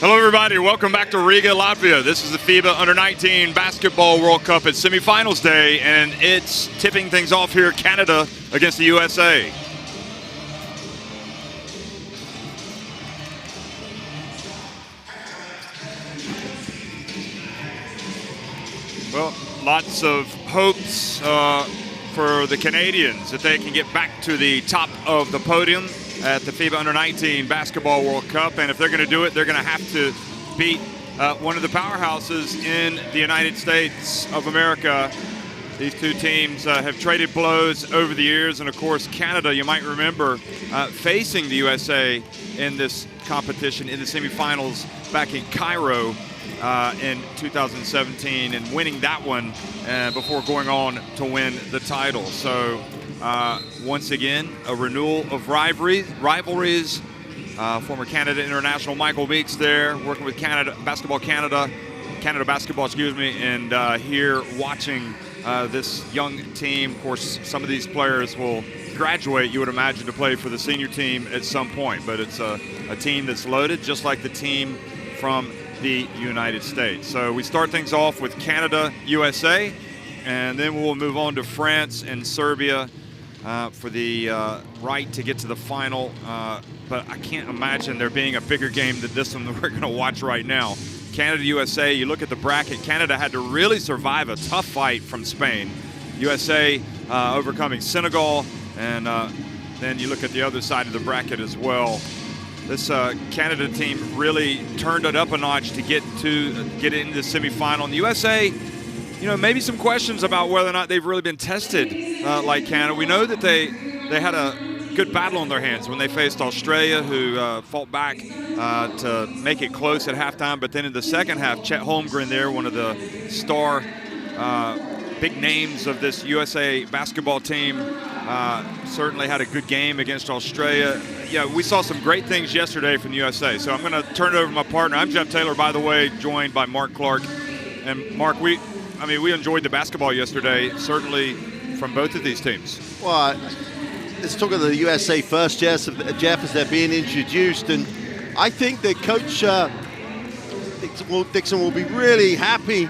Hello, everybody. Welcome back to Riga, Latvia. This is the FIBA U19 Basketball World Cup. It's semifinals day, and it's tipping things off here, Canada against the USA. Well, lots of hopes for the Canadians that they can get back to the top of the podium at the FIBA U19 Basketball World Cup. And if they're going to do it, they're going to have to beat one of the powerhouses in the United States of America. These two teams have traded blows over the years. And, of course, Canada, you might remember, facing the USA in this competition in the semifinals back in Cairo in 2017 and winning that one before going on to win the title. So once again, a renewal of rivalries. Former Canada international Michael Meeks there, working with Canada Basketball, excuse me, and here watching this young team. Of course, some of these players will graduate, you would imagine, to play for the senior team at some point, but it's a team that's loaded, just like the team from the United States. So we start things off with Canada, USA, and then we'll move on to France and Serbia for the right to get to the final. But I can't imagine there being a bigger game than this one that we're going to watch right now. Canada, USA, you look at the bracket, Canada had to really survive a tough fight from Spain. USA overcoming Senegal, and then you look at the other side of the bracket as well. This Canada team really turned it up a notch to get into the semifinal. And the USA, you know, maybe some questions about whether or not they've really been tested like Canada. We know that they had a good battle on their hands when they faced Australia, who fought back to make it close at halftime. But then in the second half, Chet Holmgren there, one of the star big names of this USA basketball team, certainly had a good game against Australia. Yeah, we saw some great things yesterday from the USA. So I'm going to turn it over to my partner. I'm Jeff Taylor, by the way, joined by Mark Clark. And Mark, we enjoyed the basketball yesterday, certainly from both of these teams. Well, let's talk about the USA first, Jeff, as they're being introduced. And I think that Coach Dixon will be really happy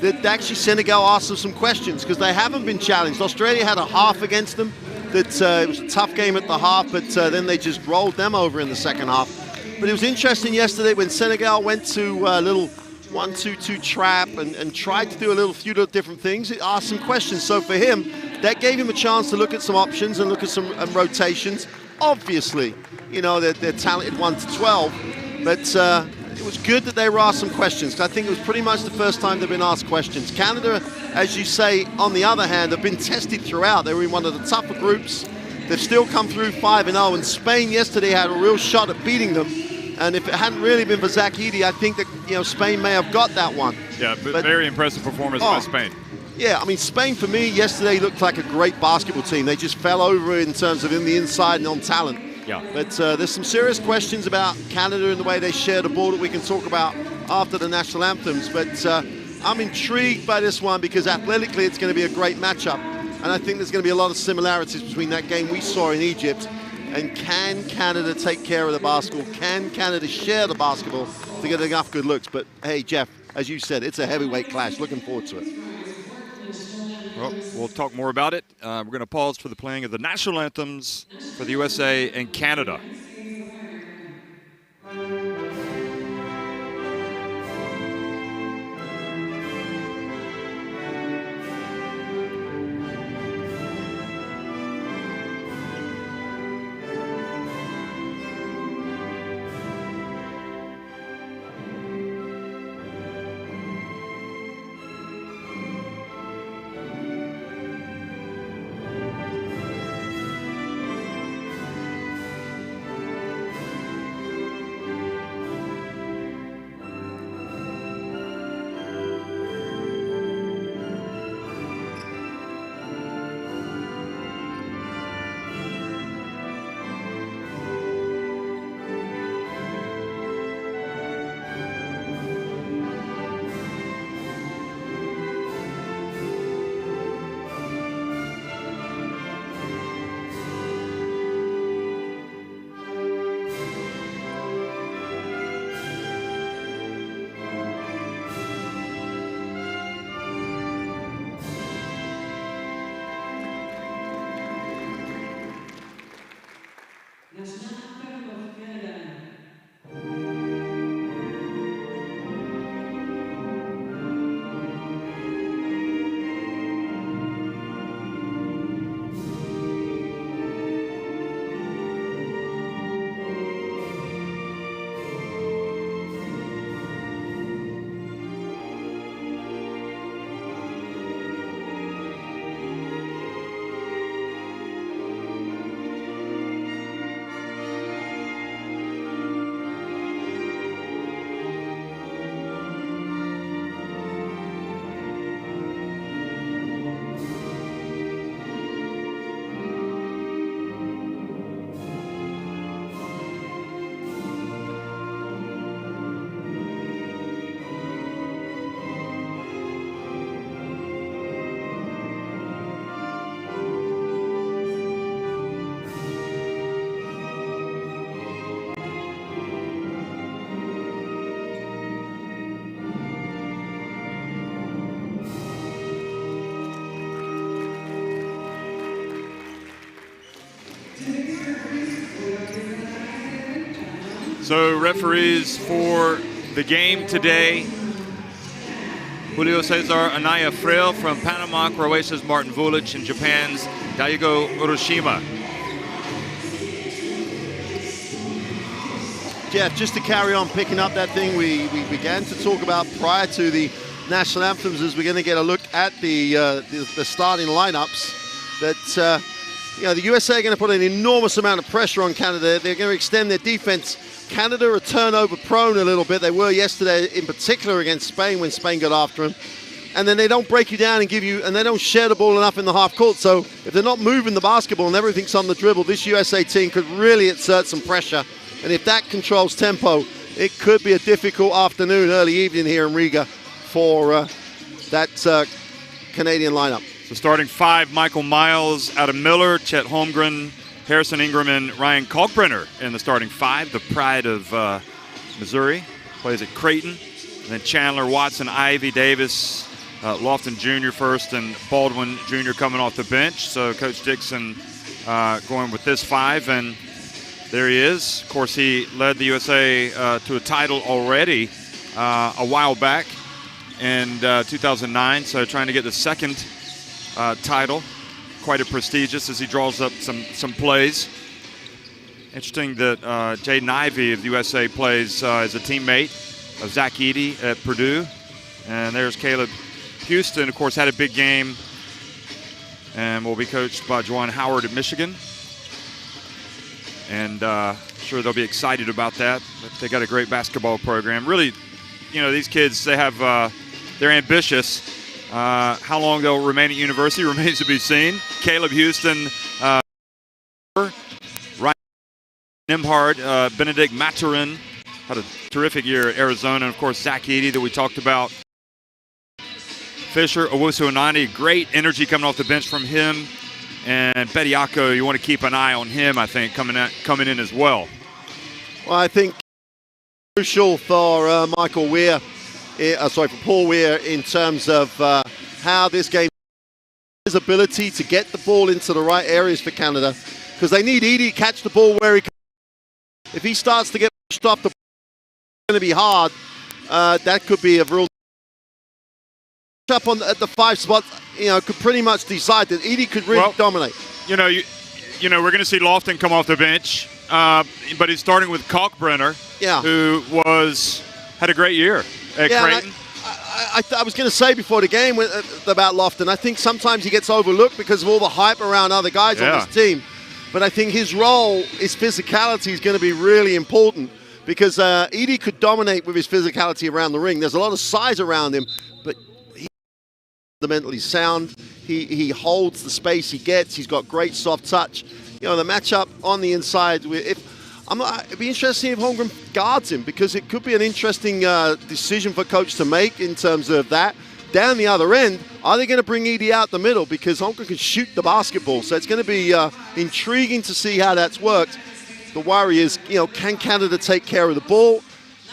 that actually Senegal asked them some questions, because they haven't been challenged. Australia had a half against them. It was a tough game at the half, but then they just rolled them over in the second half. But it was interesting yesterday when Senegal went to a little 1-2-2 trap and tried to do a few different things. It asked some questions. So for him, that gave him a chance to look at some options and look at some rotations. Obviously, you know, they're talented 1 to 12, but it was good that they were asked some questions, because I think it was pretty much the first time they've been asked questions. Canada, as you say, on the other hand, have been tested throughout. They were in one of the tougher groups. They've still come through 5-0, and Spain yesterday had a real shot at beating them. And if it hadn't really been for Zach Edey, I think that, you know, Spain may have got that one. Yeah, but very impressive performance by Spain. Yeah, I mean, Spain, for me, yesterday looked like a great basketball team. They just fell over in terms of in the inside and on talent. Yeah. But there's some serious questions about Canada and the way they share the ball that we can talk about after the national anthems. But I'm intrigued by this one, because athletically it's going to be a great matchup. And I think there's going to be a lot of similarities between that game we saw in Egypt and can Canada take care of the basketball? Can Canada share the basketball to get enough good looks? But, hey, Jeff, as you said, it's a heavyweight clash. Looking forward to it. Well, we'll talk more about it. We're going to pause for the playing of the national anthems for the USA and Canada. So referees for the game today: Julio Cesar Anaya Freire from Panama, Croatia's Martin Vulic, and Japan's Daigo Uroshima. Jeff, just to carry on picking up that thing we began to talk about prior to the national anthems, as we're going to get a look at the starting lineups. That the USA are going to put an enormous amount of pressure on Canada. They're going to extend their defense. Canada are turnover prone a little bit. They were yesterday, in particular against Spain, when Spain got after them. And then they don't break you down and they don't share the ball enough in the half court. So if they're not moving the basketball and everything's on the dribble, this USA team could really exert some pressure. And if that controls tempo, it could be a difficult afternoon, early evening here in Riga for that Canadian lineup. So starting 5, Michael Miles, Adam Miller, Chet Holmgren, Harrison Ingram, and Ryan Kalkbrenner in the starting 5. The pride of Missouri plays at Creighton. And then Chandler, Watson, Ivy, Davis, Lofton Jr. first, and Baldwin Jr. coming off the bench. So Coach Dixon going with this 5. And there he is. Of course, he led the USA to a title already a while back in 2009. So trying to get the second title, quite a prestigious as he draws up some plays. Interesting that Jaden Ivey of the USA plays as a teammate of Zach Edey at Purdue. And there's Caleb Houston, of course, had a big game and will be coached by Juwan Howard at Michigan. And sure they'll be excited about that. But they got a great basketball program. Really, these kids, they're ambitious. How long they'll remain at university remains to be seen. Caleb Houston, Ryan Nimhard, Benedict Maturin had a terrific year at Arizona. And, of course, Zach Edey that we talked about. Fisher, Owusu-Onani, great energy coming off the bench from him. And Bediako, you want to keep an eye on him, I think, coming in as well. Well, I think crucial for Michael Weir, for Paul Weir, in terms of how this game, his ability to get the ball into the right areas for Canada, because they need Edey to catch the ball where he can. If he starts to get pushed off the ball, it's going to be hard. That could be a real up at the 5 spot, could pretty much decide that Edey could really dominate. We're going to see Lofton come off the bench, but he's starting with Kalkbrenner, who had a great year at Creighton. I was going to say before the game about Lofton, I think sometimes he gets overlooked because of all the hype around other guys on this team. But I think his role, his physicality is going to be really important, because Edey could dominate with his physicality around the ring. There's a lot of size around him, but he's fundamentally sound. He holds the space he gets. He's got great soft touch. The matchup on the inside, it'd be interesting if Holmgren guards him, because it could be an interesting decision for coach to make in terms of that. Down the other end, are they going to bring Edey out the middle? Because Holmgren can shoot the basketball. So it's going to be intriguing to see how that's worked. The worry is, can Canada take care of the ball?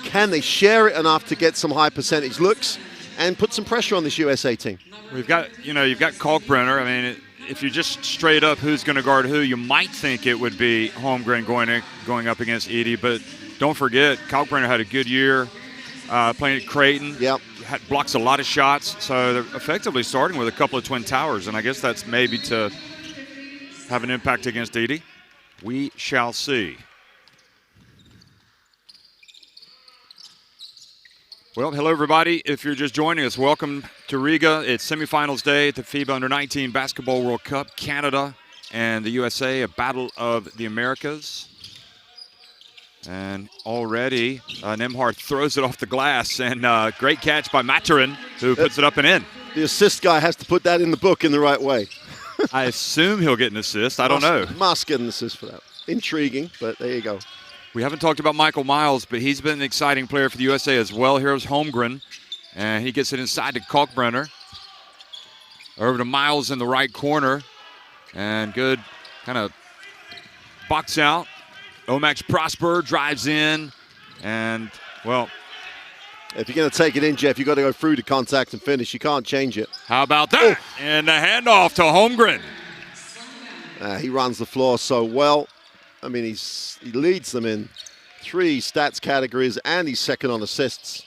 Can they share it enough to get some high percentage looks and put some pressure on this USA team? You've got Kalkbrenner. I mean, if you just straight up who's going to guard who, you might think it would be Holmgren going up against Edey. But don't forget, Kalkbrenner had a good year playing at Creighton. Yep. Blocks a lot of shots. So they're effectively starting with a couple of twin towers. And I guess that's maybe to have an impact against Edey. We shall see. Well, hello, everybody. If you're just joining us, welcome to Riga. It's semifinals day at the FIBA U19 Basketball World Cup. Canada and the USA, a battle of the Americas. And already, Nimhard throws it off the glass, and great catch by Maturin, who puts it up and in. The assist guy has to put that in the book in the right way. I assume he'll get an assist. I don't know. Must get an assist for that. Intriguing, but there you go. We haven't talked about Michael Miles, but he's been an exciting player for the USA as well. Here's Holmgren, and he gets it inside to Kalkbrenner. Over to Miles in the right corner, and good kind of box out. Omax Prosper drives in, and, well, if you're going to take it in, Jeff, you've got to go through the contact and finish. You can't change it. How about that? Oh. And the handoff to Holmgren. He runs the floor so well. I mean, he leads them in 3 stats categories, and he's second on assists.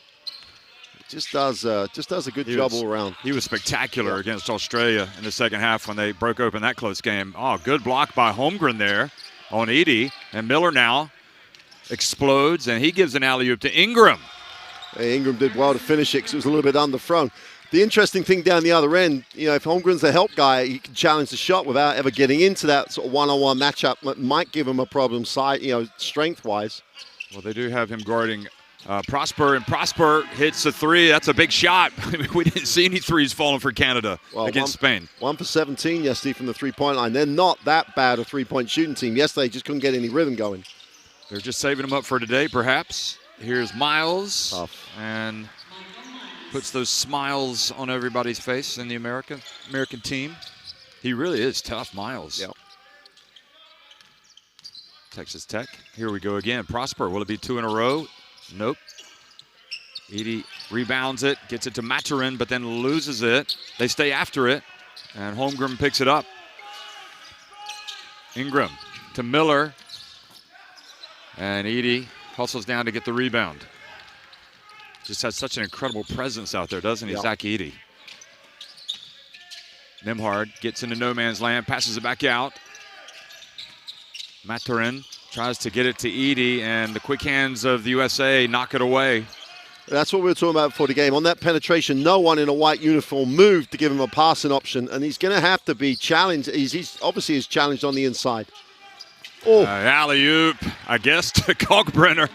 Just does a good job all around. He was spectacular against Australia in the second half when they broke open that close game. Oh, good block by Holmgren there on Edey. And Miller now explodes, and he gives an alley-oop to Ingram. Hey, Ingram did well to finish it because it was a little bit underthrown. The interesting thing down the other end, if Holmgren's a help guy, he can challenge the shot without ever getting into that sort of one-on-one matchup that might give him a problem strength-wise. Well, they do have him guarding Prosper, and Prosper hits a 3. That's a big shot. We didn't see any threes falling for Canada against Spain. 1 for 17 yesterday from the three-point line. They're not that bad a three-point shooting team. Yesterday just couldn't get any rhythm going. They're just saving them up for today, perhaps. Here's Miles. Tough. And puts those smiles on everybody's face in the American team. He really is tough, Miles. Yep. Texas Tech. Here we go again. Prosper. Will it be 2 in a row? Nope. Edey rebounds it, gets it to Maturin, but then loses it. They stay after it, and Holmgren picks it up. Ingram to Miller, and Edey hustles down to get the rebound. Just has such an incredible presence out there, doesn't he, Zach Edey? Nembhard gets into no man's land, passes it back out. Maturin tries to get it to Edey, and the quick hands of the USA knock it away. That's what we were talking about before the game. On that penetration, no one in a white uniform moved to give him a passing option, and he's going to have to be challenged. He's obviously is challenged on the inside. Oh, alley-oop, I guess, to Kalkbrenner.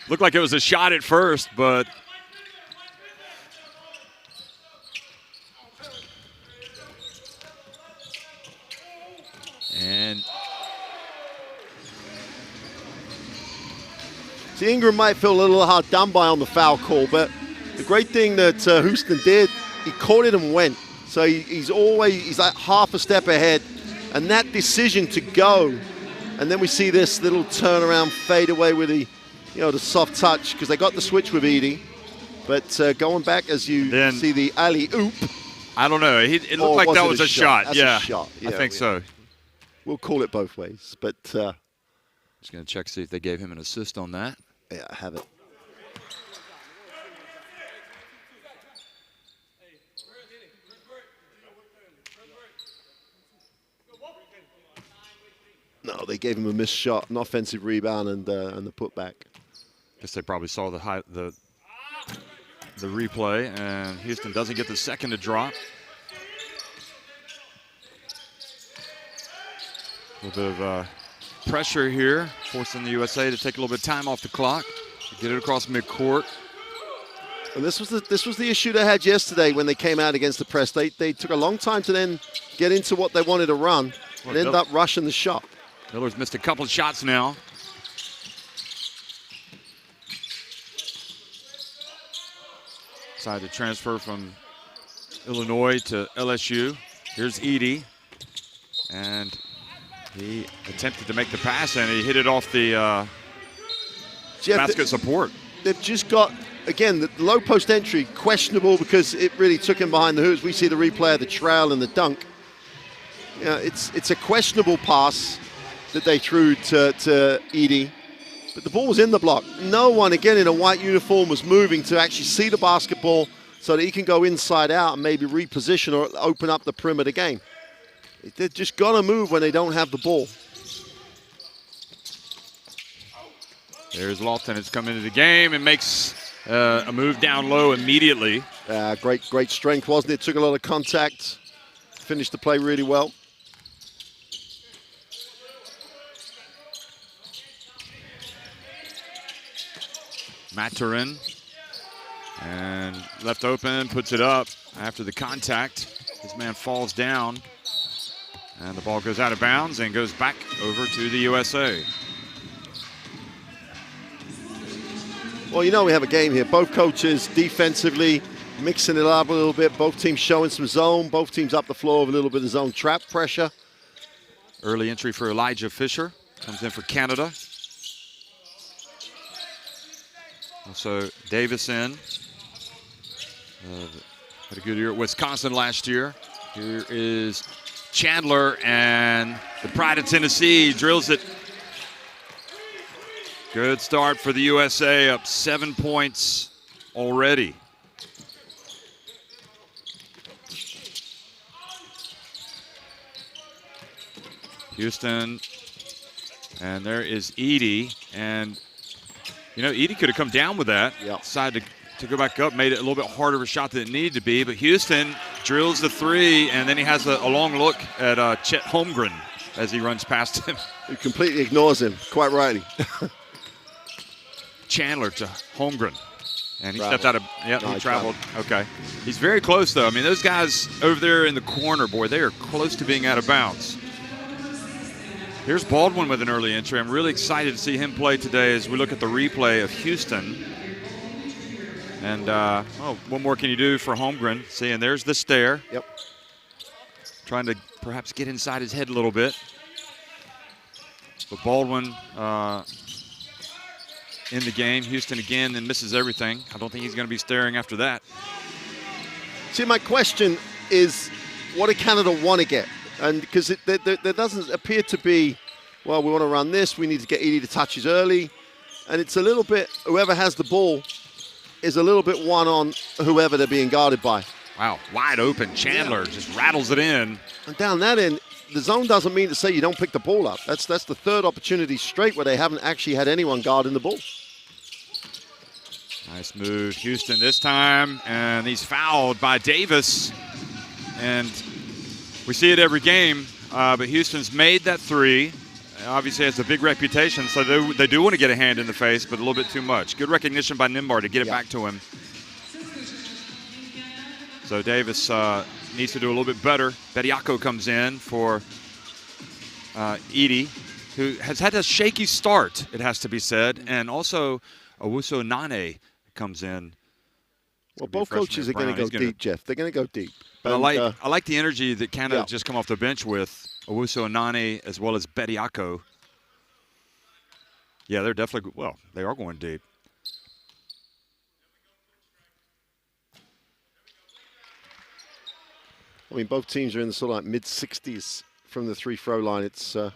Looked like it was a shot at first, but and see, Ingram might feel a little hard done by on the foul call, but the great thing that Houston did, he caught it and went. So he's like half a step ahead, and that decision to go, and then we see this little turnaround fade away with the soft touch, because they got the switch with Edey. But going back, as you see the alley-oop. I don't know. It looked like that was a shot. That's yeah, a shot. I think so. We'll call it both ways. But just going to check, see if they gave him an assist on that. Yeah, I have it. No, they gave him a missed shot, an offensive rebound, and the putback. Guess they probably saw the replay, and Houston doesn't get the second to drop. A little bit of pressure here, forcing the USA to take a little bit of time off the clock, get it across midcourt. And this was the issue they had yesterday when they came out against the press. They took a long time to then get into what they wanted to run and end up rushing the shot. Miller's missed a couple of shots now. Decided to transfer from Illinois to LSU. Here's Edey, and he attempted to make the pass, and he hit it off the basket support. They've just got, again, the low post entry, questionable because it really took him behind the hoops. We see the replay of the trail and the dunk. It's a questionable pass that they threw to Edey, but the ball was in the block. No one, again, in a white uniform was moving to actually see the basketball so that he can go inside out and maybe reposition or open up the perimeter game. They're just got to move when they don't have the ball. There's Lawton. It's come into the game and makes a move down low immediately. Great strength, wasn't it? Took a lot of contact, finished the play really well. Maturin, and left open, puts it up after the contact. His man falls down, and the ball goes out of bounds and goes back over to the USA. Well, we have a game here. Both coaches defensively mixing it up a little bit. Both teams showing some zone. Both teams up the floor with a little bit of zone trap pressure. Early entry for Elijah Fisher. Comes in for Canada. Also, Davison had a good year at Wisconsin last year. Here is Chandler, and the pride of Tennessee drills it. Good start for the USA, up 7 points already. Houston, and there is Edie, and you know, Edie could have come down with that. Yep. Decided to go back up, made it a little bit harder of a shot than it needed to be, but Houston drills the three, and then he has a long look at Chet Holmgren as he runs past him. He completely ignores him, quite rightly. Chandler to Holmgren. And he Traveled. stepped out of, yep, he traveled. Okay. He's very close, though. I mean, those guys over there in the corner, boy, they are close to being out of bounds. Here's Baldwin with an early entry. I'm really excited to see him play today as we look at the replay of Houston. And, what more can you do for Holmgren? See, and there's the stare. Yep. Trying to perhaps get inside his head a little bit. But Baldwin in the game. Houston again then misses everything. I don't think he's going to be staring after that. See, my question is, what do Canada want to get? And because there doesn't appear to be, well, we want to run this, we need to get Edie to touches early. And it's a little bit, whoever has the ball is a little bit one on whoever they're being guarded by. Wow, wide open. Chandler just rattles it in. And down that end, the zone doesn't mean to say you don't pick the ball up. That's the third opportunity straight where they haven't actually had anyone guarding the ball. Nice move, Houston this time, and he's fouled by Davis. And we see it every game, but Houston's made that three. Obviously has a big reputation, so they do want to get a hand in the face, but a little bit too much. Good recognition by Nimbar to get it back to him. So Davis needs to do a little bit better. Bediako comes in for Edie, who has had a shaky start, it has to be said, and also Owusu Nane comes in. Well, both coaches are going to go deep, Jeff. They're going to go deep. But I like the energy that Canada just come off the bench with. Owusu Nane as well as Bediako. Yeah, they're definitely, well, they are going deep. I mean, both teams are in the sort of like mid-60s from the free-throw line. It's the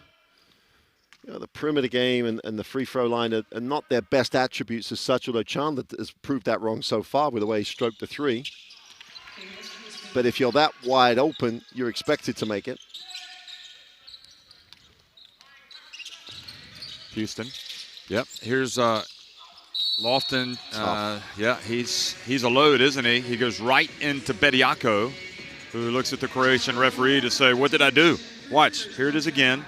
perimeter game and the free-throw line are not their best attributes as such, although Chandler has proved that wrong so far with the way he stroked the three. But if you're that wide open, you're expected to make it. Houston. Yep. Here's Lofton. Yeah, he's a load, isn't he? He goes right into Bediako, who looks at the Croatian referee to say, what did I do? Watch. Here it is again.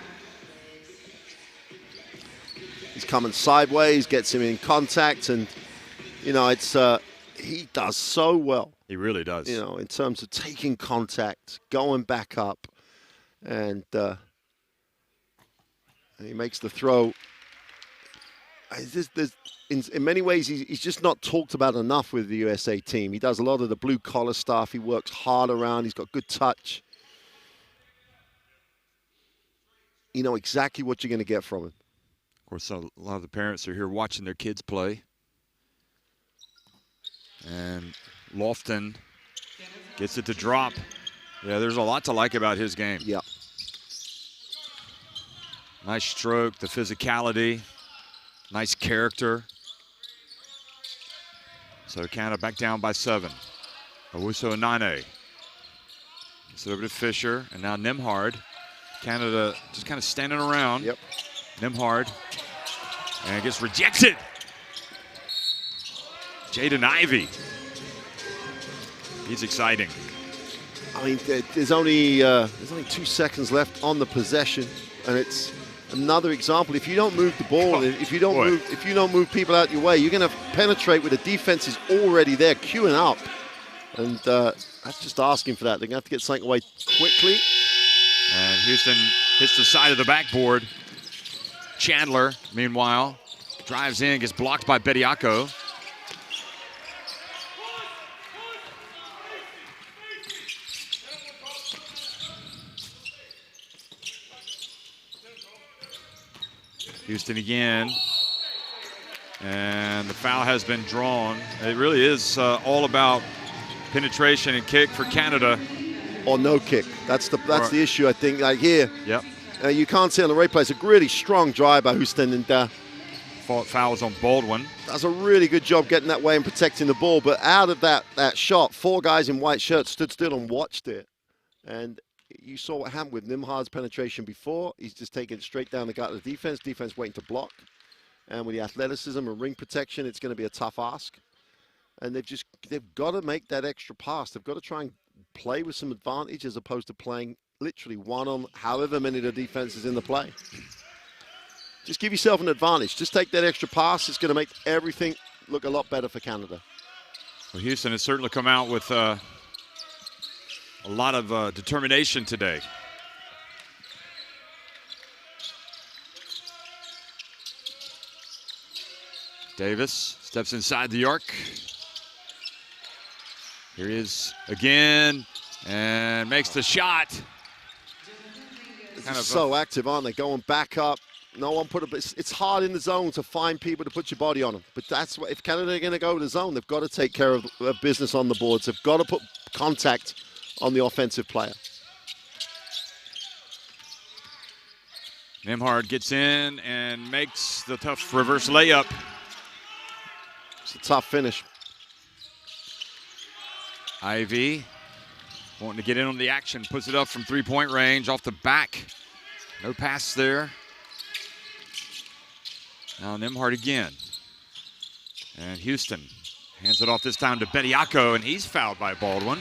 He's coming sideways, gets him in contact, and, you know, it's he does so well. He really does. You know, in terms of taking contact, going back up, and he makes the throw. In many ways, he's just not talked about enough with the USA team. He does a lot of the blue-collar stuff. He works hard around. He's got good touch. You know exactly what you're going to get from him. Of course, a lot of the parents are here watching their kids play. And Lofton gets it to drop. Yeah, there's a lot to like about his game. Yeah. Nice stroke, the physicality, nice character. So Canada back down by 7. Owusu Nane. It's over to Fisher, and now Nimhard. Canada just kind of standing around. Yep. Nimhard, and it gets rejected. Jaden Ivey. He's exciting. I mean, there's only 2 seconds left on the possession, and it's another example. If you don't move the ball, if you don't move people out your way, you're going to penetrate with the defense is already there, queuing up, and that's just asking for that. They're going to have to get something away quickly. And Houston hits the side of the backboard. Chandler, meanwhile, drives in, gets blocked by Bediako. Houston again. And the foul has been drawn. It really is all about penetration and kick for Canada. Or no kick. That's the issue, I think. Like here, yep. You can't see on the replay. It's a really strong drive by Houston, and fouls on Baldwin. Does a really good job getting that way and protecting the ball. But out of that shot, 4 guys in white shirts stood still and watched it. And you saw what happened with Nimhard's penetration before. He's just taking it straight down the gut of the defense. Defense waiting to block. And with the athleticism and ring protection, it's going to be a tough ask. And they've got to make that extra pass. They've got to try and play with some advantage as opposed to playing literally one on however many the defense is in the play. Just give yourself an advantage. Just take that extra pass. It's going to make everything look a lot better for Canada. Well, Houston has certainly come out with a lot of determination today. Davis steps inside the arc. Here he is again and makes the shot. So active, aren't they? Going back up. No one put it's hard in the zone to find people to put your body on them. But that's what, if Canada are going to go to the zone, they've got to take care of business on the boards. They've got to put contact on the offensive player. Nimhard gets in and makes the tough reverse layup. It's a tough finish. Ivy wanting to get in on the action, puts it up from three-point range off the back. No pass there. Now Nimhard again. And Houston hands it off this time to Bediako, and he's fouled by Baldwin.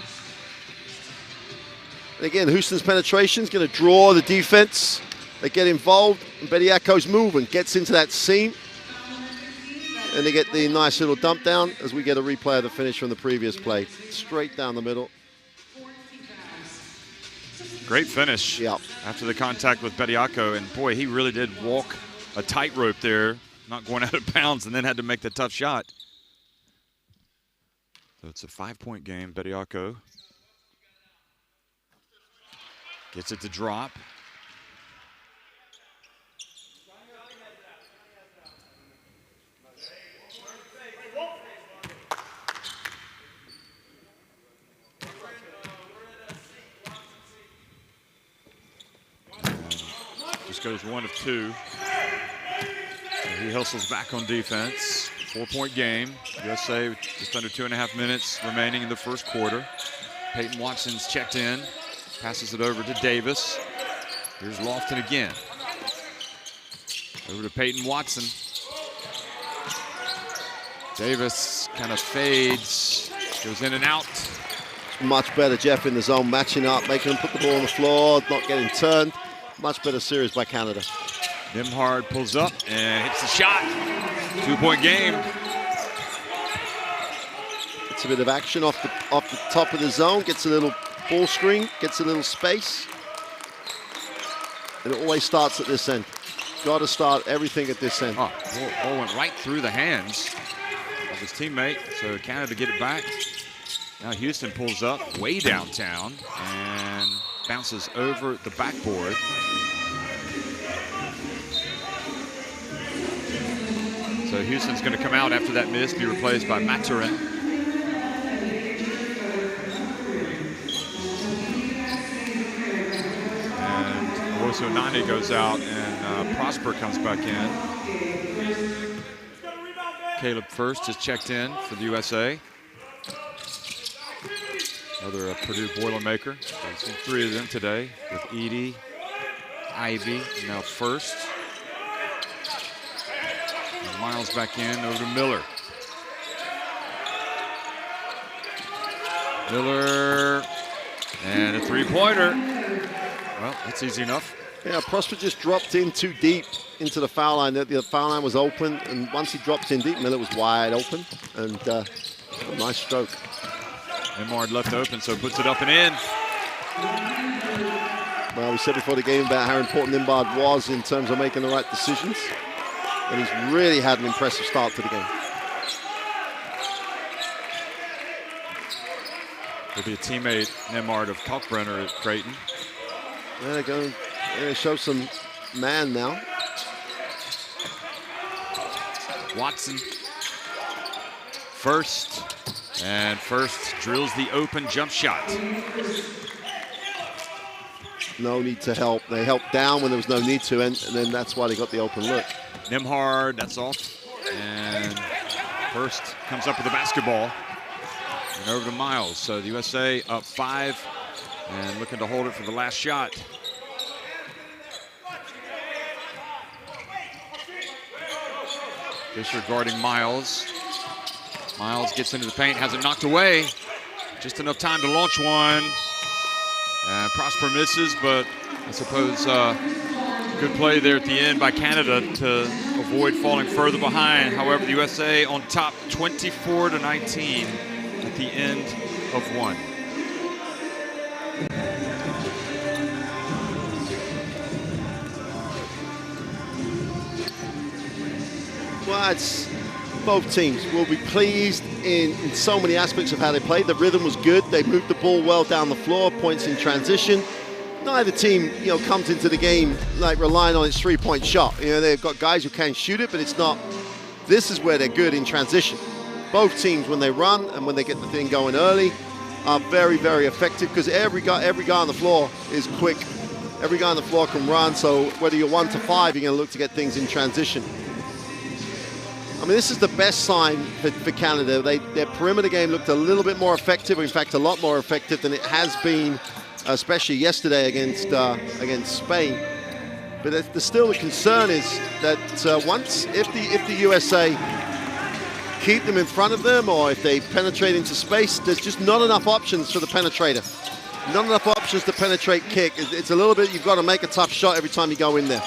And again, Houston's penetration is going to draw the defense. They get involved, and Bediako's moving, gets into that seam. And they get the nice little dump down as we get a replay of the finish from the previous play. Straight down the middle. Great finish after the contact with Bediako. And boy, he really did walk a tightrope there, not going out of bounds, and then had to make the tough shot. So it's a 5-point game. Bediako gets it to drop. Just goes 1 of 2. And he hustles back on defense. 4-point game. USA with just under 2.5 minutes remaining in the first quarter. Peyton Watson's checked in. Passes it over to Davis. Here's Lofton again. Over to Peyton Watson. Davis kind of fades. Goes in and out. Much better, Jeff, in the zone, matching up, making them put the ball on the floor, not getting turned. Much better series by Canada. Nimhard pulls up and hits the shot. 2-point game. It's a bit of action off the top of the zone, gets a little ball screen, gets a little space. And it always starts at this end. Got to start everything at this end. Oh, ball went right through the hands of his teammate, so Canada get it back. Now Houston pulls up way downtown and bounces over the backboard. So Houston's going to come out after that miss, be replaced by Maturin. And Owosu Nane goes out, and Prosper comes back in. Caleb First is checked in for the USA. Another Purdue Boilermaker. We've seen 3 of them today with Edey, Ivy, and now First. And Miles back in over to Miller. Miller, and a 3-pointer. Well, that's easy enough. Yeah, Prosper just dropped in too deep into the foul line. The foul line was open, and once he dropped in deep, Miller was wide open, and a nice stroke. Nimhard left open, so puts it up and in. Well, we said before the game about how important Nimhard was in terms of making the right decisions, and he's really had an impressive start to the game. He'll be a teammate, Nimhard, of Kalkbrenner at Creighton. There they go. They show some man now. Watson. First. And First drills the open jump shot. no need to help. They helped down when there was no need to, and then that's why they got the open look. Nimhard, that's off. And Hurst comes up with the basketball. And over to Miles. So the USA up 5 and looking to hold it for the last shot. Disregarding Miles. Miles gets into the paint, has it knocked away. Just enough time to launch one. And Prosper misses, but I suppose good play there at the end by Canada to avoid falling further behind. However, the USA on top 24-19 at the end of one. Well, it's both teams will be pleased in so many aspects of how they played. The rhythm was good. They moved the ball well down the floor, points in transition. Neither team, comes into the game like relying on its three-point shot. They've got guys who can shoot it, but it's not. This is where they're good in transition. Both teams, when they run and when they get the thing going early, are very, very effective because every guy on the floor is quick. Every guy on the floor can run. So whether you're 1 to 5, you're going to look to get things in transition. I mean, this is the best sign for Canada. Their perimeter game looked a little bit more effective. In fact, a lot more effective than it has been, especially yesterday against Spain. But still the concern is that if the USA keep them in front of them, or if they penetrate into space, there's just not enough options for the penetrator. Not enough options to penetrate kick. It's a little bit, you've got to make a tough shot every time you go in there.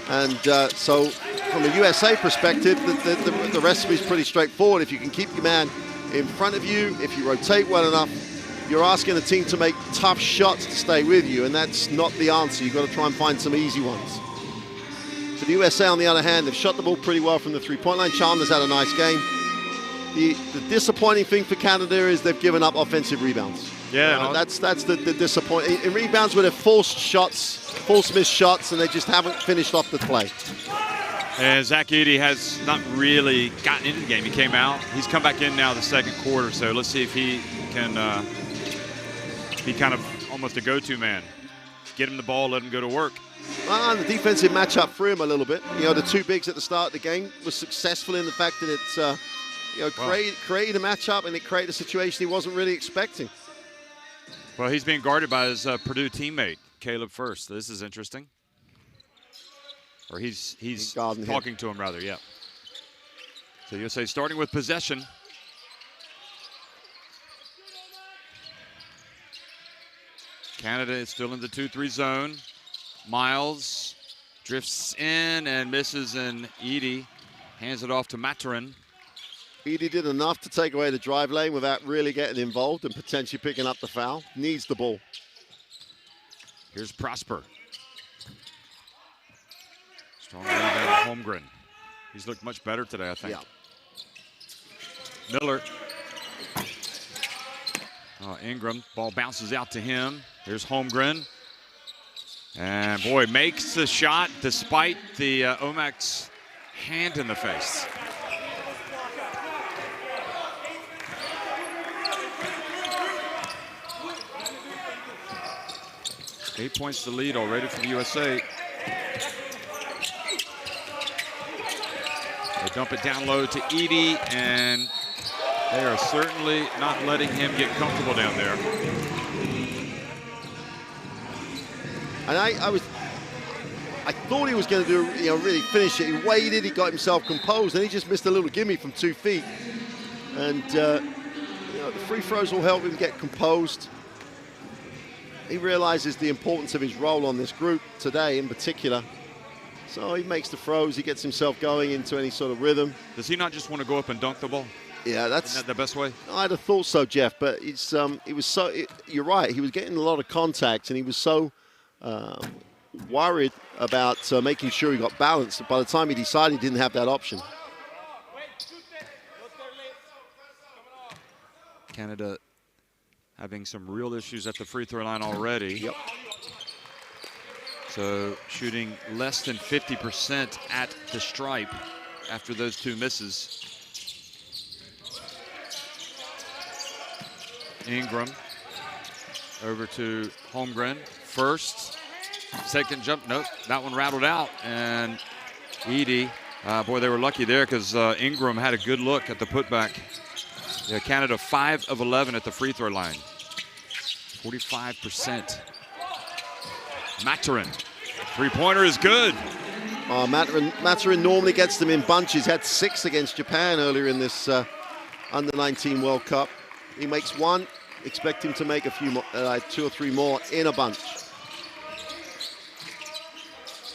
And so from a USA perspective, the recipe is pretty straightforward. If you can keep your man in front of you, if you rotate well enough, you're asking the team to make tough shots to stay with you, and that's not the answer. You've got to try and find some easy ones. For the USA, on the other hand, they've shot the ball pretty well from the three-point line. Chandler's had a nice game. The disappointing thing for Canada is they've given up offensive rebounds. Yeah, that's the disappointing. In rebounds where they've forced missed shots, and they just haven't finished off the play. And Zach Edey has not really gotten into the game. He came out. He's come back in now the second quarter, so let's see if he can be kind of almost a go-to man. Get him the ball, let him go to work. The defensive matchup for him a little bit. The two bigs at the start of the game was successful in the fact that it's created a matchup, and it created a situation he wasn't really expecting. Well, he's being guarded by his Purdue teammate, Caleb First. This is interesting. Or he's talking to him, rather, yeah. So USA starting with possession. Canada is still in the 2-3 zone. Miles drifts in and misses, and Edey hands it off to Maturin. Edey did enough to take away the drive lane without really getting involved and potentially picking up the foul. Needs the ball. Here's Prosper. Strong rebound, Holmgren. He's looked much better today, I think. Yeah. Miller. Ingram, ball bounces out to him. Here's Holmgren. And boy, makes the shot despite the Omac's hand in the face. Eight points to lead already for the USA. They dump it down low to Edey, and they are certainly not letting him get comfortable down there. And I thought he was going to do, really finish it. He waited, he got himself composed, and he just missed a little gimme from 2 feet. And the free throws will help him get composed. He realizes the importance of his role on this group today in particular. So he makes the throws, he gets himself going into any sort of rhythm. Does he not just want to go up and dunk the ball? Yeah, Isn't that the best way? I'd have thought so, Jeff, but you're right, he was getting a lot of contact, and he was so worried about making sure he got balanced. By the time he decided he didn't have that option. Canada having some real issues at the free throw line already. Yep. So shooting less than 50% at the stripe after those two misses. Ingram over to Holmgren. First, second jump, nope, that one rattled out. And Edie, boy, they were lucky there because Ingram had a good look at the putback. Yeah, Canada 5 of 11 at the free throw line. 45%. Maturin, three-pointer is good. Maturin normally gets them in bunches. Had 6 against Japan earlier in this Under-19 World Cup. He makes 1. Expect him to make a few more, 2 or 3 more in a bunch.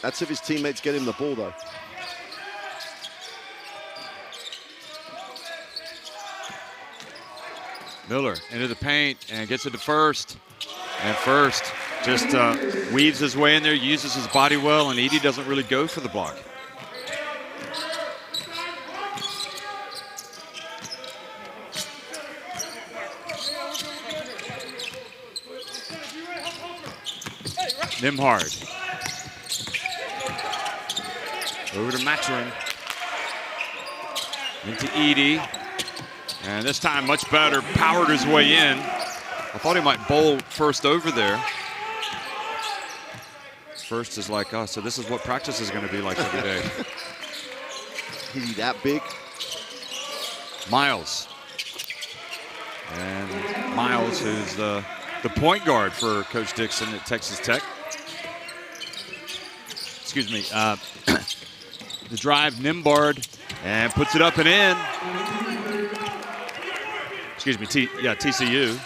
That's if his teammates get him the ball, though. Miller into the paint and gets it to First. And First just weaves his way in there, uses his body well, and Edie doesn't really go for the block. Nimhard. Over to Maturin. Into Edie. And this time much better, powered his way in. I thought he might bowl First over there. First is like, oh, so this is what practice is going to be like every day. Is he that big? Miles. And Miles, who's the point guard for Coach Dixon at Texas Tech. Excuse me. The drive, Nimbard, and puts it up and in. Excuse me, TCU.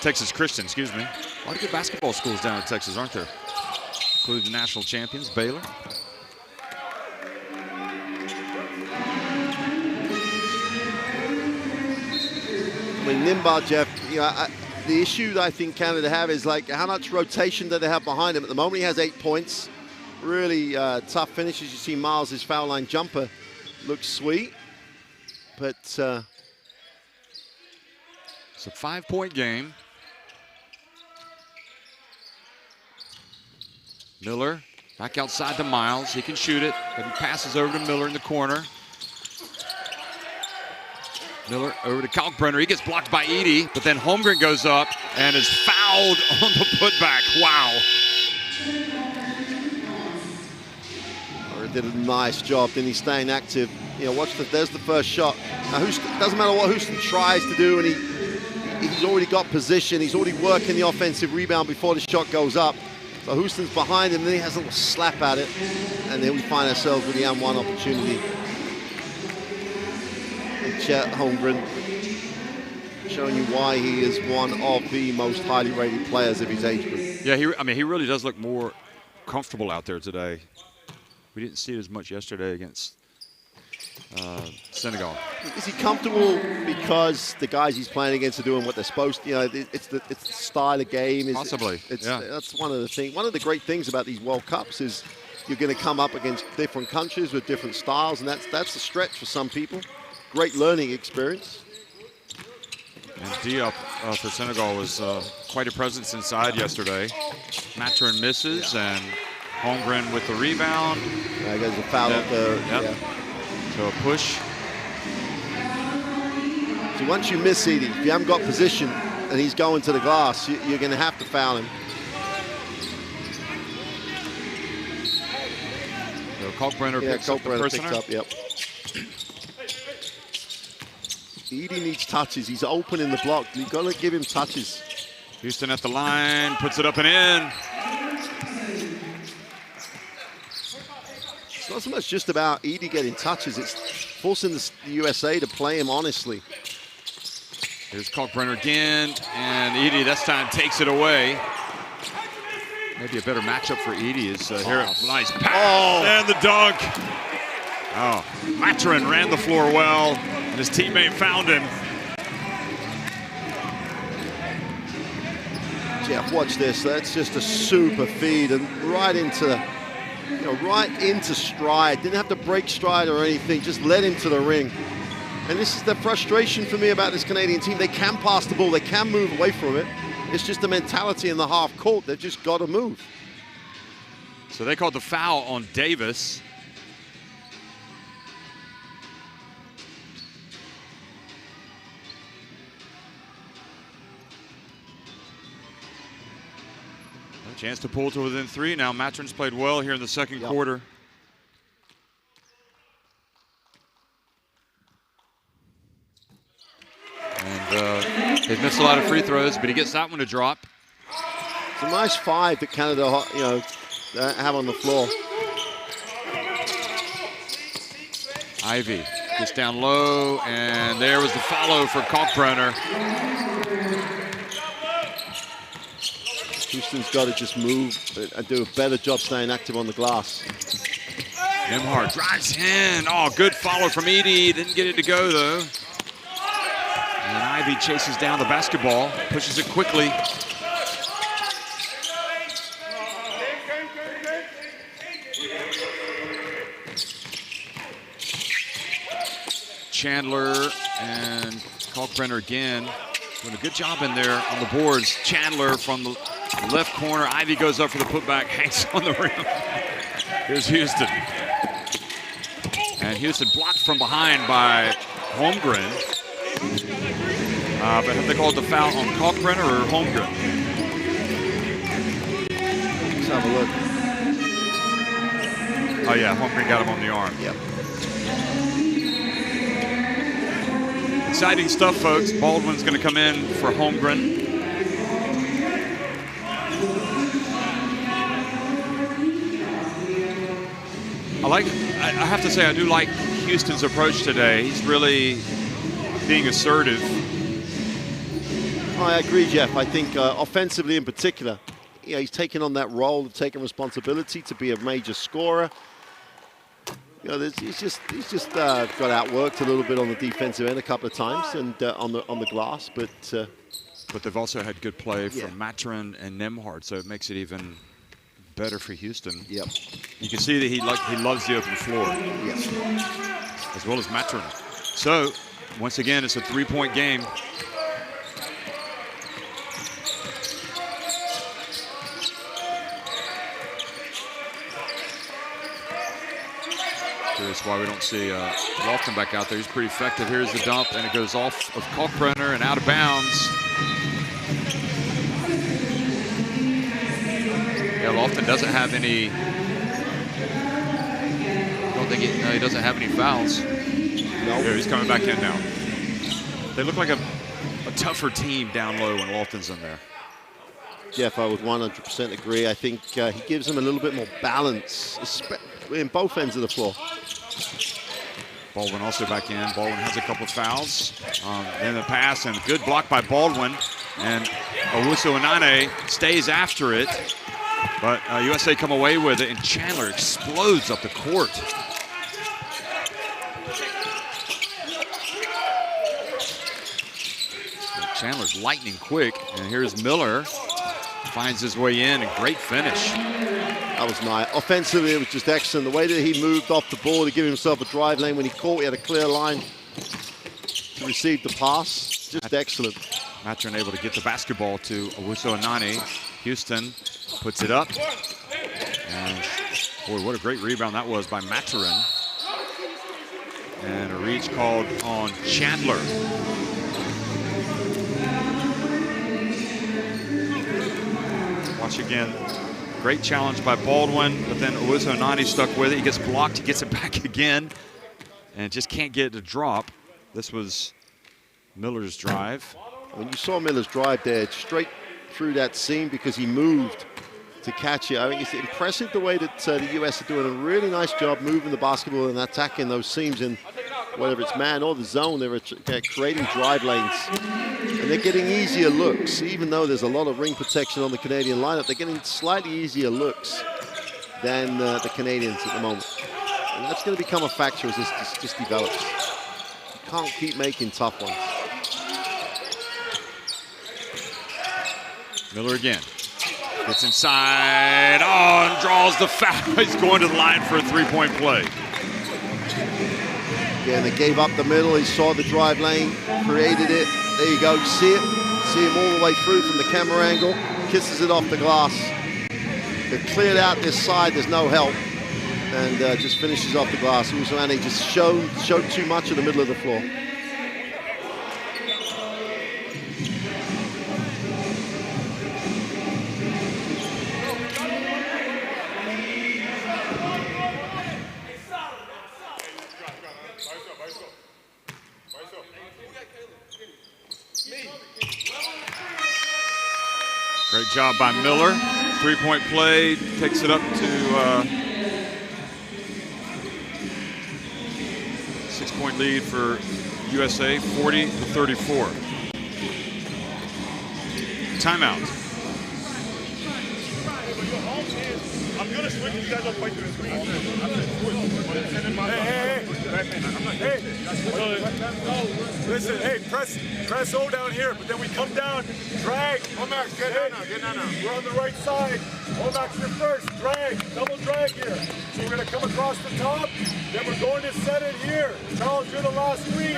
Texas Christian, excuse me. A lot of good basketball schools down in Texas, aren't there? Including the national champions, Baylor. I mean, Nimbard, Jeff, you know, the issue that I think Canada have is like how much rotation do they have behind him? At the moment, he has 8 points. Really tough finishes. You see Miles' foul line jumper looks sweet, but it's a 5-point game. Miller back outside to Miles. He can shoot it, but he passes over to Miller in the corner. Miller over to Kalkbrenner. He gets blocked by Edie, but then Holmgren goes up and is fouled on the putback. Wow. Did a nice job, didn't he, staying active. You know, there's the first shot. Now, doesn't matter what Houston tries to do, and he's already got position. He's already working the offensive rebound before the shot goes up. So Houston's behind him, then he has a little slap at it, and then we find ourselves with the M1 opportunity. And Chet Holmgren showing you why he is one of the most highly rated players of his age group. Yeah, he really does look more comfortable out there today. We didn't see it as much yesterday against Senegal. Is he comfortable because the guys he's playing against are doing what they're supposed to? You know, it's the style of game. Possibly, yeah. That's one of the things. One of the great things about these World Cups is you're going to come up against different countries with different styles, and that's a stretch for some people. Great learning experience. And Diop for Senegal was quite a presence inside yesterday. Maturin misses, and Holmgren with the rebound. There goes the foul up there. Yep. Yeah. So a push. So once you miss Edie, if you haven't got position and he's going to the glass, you're going to have to foul him. So Kalkbrenner picks up the prisoner. Up, yep. Edie needs touches. He's open in the block. You've got to give him touches. Houston at the line, puts it up and in. It's not so much just about Edie getting touches, it's forcing the USA to play him honestly. Here's Kalkbrenner again, and Edie this time takes it away. Maybe a better matchup for Edie is here. Nice pass and the dunk. Oh, Maturin ran the floor well, and his teammate found him. Jeff, watch this. That's just a super feed and right into stride. Didn't have to break stride or anything. Just led him to the ring. And this is the frustration for me about this Canadian team. They can pass the ball. They can move away from it. It's just the mentality in the half court. They've just got to move. So they called the foul on Davis. A chance to pull to within 3 now. Matron's played well here in the second quarter. And they've missed a lot of free throws, but he gets that one to drop. It's a nice 5 that Canada, have on the floor. Ivy gets down low, and there was the follow for Kalkbrenner. Houston's got to just move and do a better job staying active on the glass. Nembhard drives in. Oh, good follow from Edey. Didn't get it to go, though. And Ivy chases down the basketball, pushes it quickly. Chandler and Kalkbrenner again doing a good job in there on the boards. Chandler from the left corner. Ivy goes up for the putback, hangs on the rim. Here's Houston. And Houston blocked from behind by Holmgren. But have they called the foul on Kalkbrenner or Holmgren? Let's have a look. Oh yeah, Holmgren got him on the arm. Yep. Exciting stuff, folks. Baldwin's going to come in for Holmgren. I have to say, I do like Houston's approach today. He's really being assertive. I agree, Jeff. I think offensively in particular, he's taking on that role of taking responsibility to be a major scorer. He's just got outworked a little bit on the defensive end a couple of times and on the glass, but they've also had good play from Matron and Nembhard, so it makes it even better for Houston. Yep. You can see that he loves the open floor. Yes. As well as Matron. So once again, it's a 3-point game. Curious why we don't see Lofton back out there. He's pretty effective. Here's the dump, and it goes off of Kalkbrenner and out of bounds. Yeah, Lofton doesn't have any. I don't think he doesn't have any fouls. No. Yeah, he's coming back in now. They look like a tougher team down low when Lofton's in there. Jeff, I would 100% agree. I think he gives them a little bit more balance in both ends of the floor. Baldwin also back in. Baldwin has a couple of fouls in the pass, and good block by Baldwin. And Owusu-Onane stays after it, but USA come away with it, and Chandler explodes up the court. Chandler's lightning quick, and here's Miller. Finds his way in, and great finish. That was nice. Offensively, it was just excellent. The way that he moved off the ball to give himself a drive lane. When he caught, he had a clear line to receive the pass. Just excellent. Matron able to get the basketball to Owusu-Onane. Houston puts it up. And boy, what a great rebound that was by Matron. And a reach called on Chandler. Watch again. Great challenge by Baldwin, but then Owusu-Onane stuck with it. He gets blocked, he gets it back again, and just can't get it to drop. This was Miller's drive. When you saw Miller's drive there, straight through that seam because he moved to catch it. I think it's impressive the way that the US are doing a really nice job moving the basketball and attacking those seams in whether it's man or the zone. They're creating drive lanes. And they're getting easier looks. Even though there's a lot of ring protection on the Canadian lineup, they're getting slightly easier looks than the Canadians at the moment. And that's going to become a factor as this just develops. You can't keep making tough ones. Miller again. Gets inside. Oh, and draws the foul. He's going to the line for a three-point play. Again, they gave up the middle. He saw the drive lane, created it. There you go. See it? See him all the way through from the camera angle. Kisses it off the glass. They've cleared out this side. There's no help. And just finishes off the glass. Owusu-Onane just showed too much in the middle of the floor. job by Miller. 3-point play takes it up to 6-point lead for USA, 40-34. Timeout. I'm gonna switch you guys up right to the screen. Hey. Listen, hey, press O down here, but then we come down, drag. Omax, get down now. We're on the right side. Omax, you're first. Drag, double drag here. So we're gonna come across the top, then we're going to set it here. Charles, you're the last screen,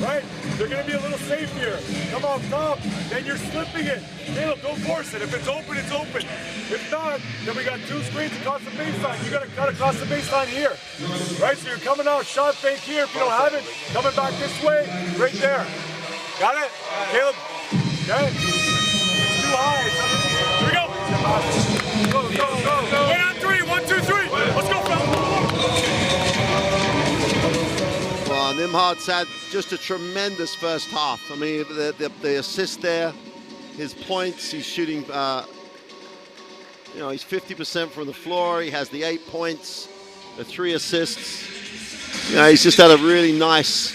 right? They're gonna be a little safe here. Come off top, then you're slipping it. Caleb, don't force it. If it's open, it's open. If not, then we got 2 screens across the baseline. You gotta cut across the baseline here, right? So you're coming out, shot fake here. If you don't have it, coming back this way, right there. Got it? Caleb? Okay. It's too high. Here we go. Go. Wait on 3. 1, 2, 3. Let's go, fellas. Well, Nimhard's had just a tremendous first half. I mean, the assist there, his points, he's shooting, he's 50% from the floor. He has the 8 points, the 3 assists. He's just had a really nice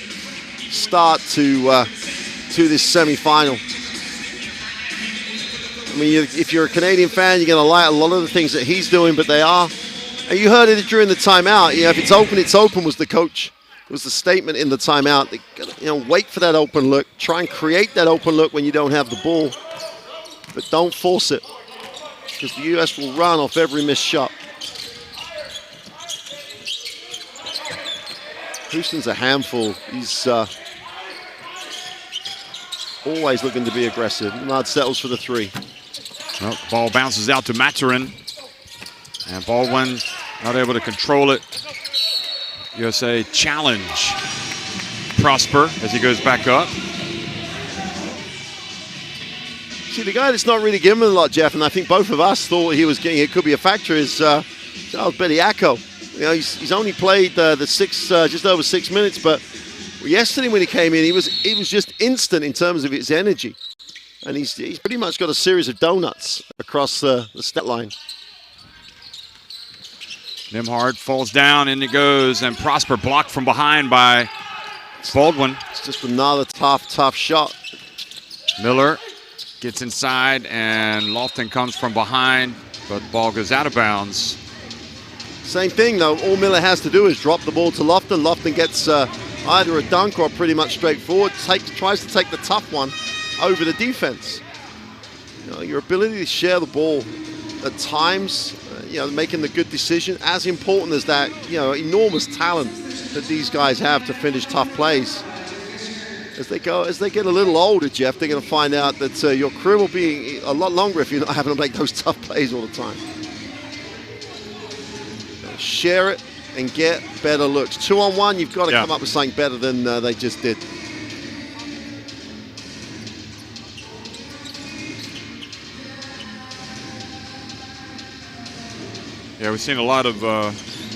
start to this semi-final. I mean, if you're a Canadian fan, you're going to like a lot of the things that he's doing, but they are. And you heard it during the timeout. If it's open was the coach. It was the statement in the timeout. They gotta, wait for that open look. Try and create that open look when you don't have the ball, but don't force it, because the U.S. will run off every missed shot. Houston's a handful. He's always looking to be aggressive. Nimhard settles for the 3. Well, ball bounces out to Maturin, and Baldwin not able to control it. USA challenge Prosper as he goes back up. See, the guy that's not really given a lot, Jeff, and I think both of us thought he was getting it could be a factor, is Charles Bediako. He's only played just over 6 minutes, but yesterday when he came in, he was just instant in terms of his energy, and he's pretty much got a series of donuts across the stat line. Nimhard falls down, and it goes, and Prosper blocked from behind by Baldwin. It's just another tough shot. Miller gets inside, and Lofton comes from behind, but the ball goes out of bounds. Same thing, though. All Miller has to do is drop the ball to Lofton. Lofton gets either a dunk or pretty much straightforward. Tries to take the tough one over the defense. Your ability to share the ball at times, making the good decision, as important as that, enormous talent that these guys have to finish tough plays. As they get a little older, Jeff, they're going to find out that your career will be a lot longer if you're not having to make those tough plays all the time. Share it and get better looks. 2-on-1, you've got to come up with something better than they just did. Yeah, we've seen a lot of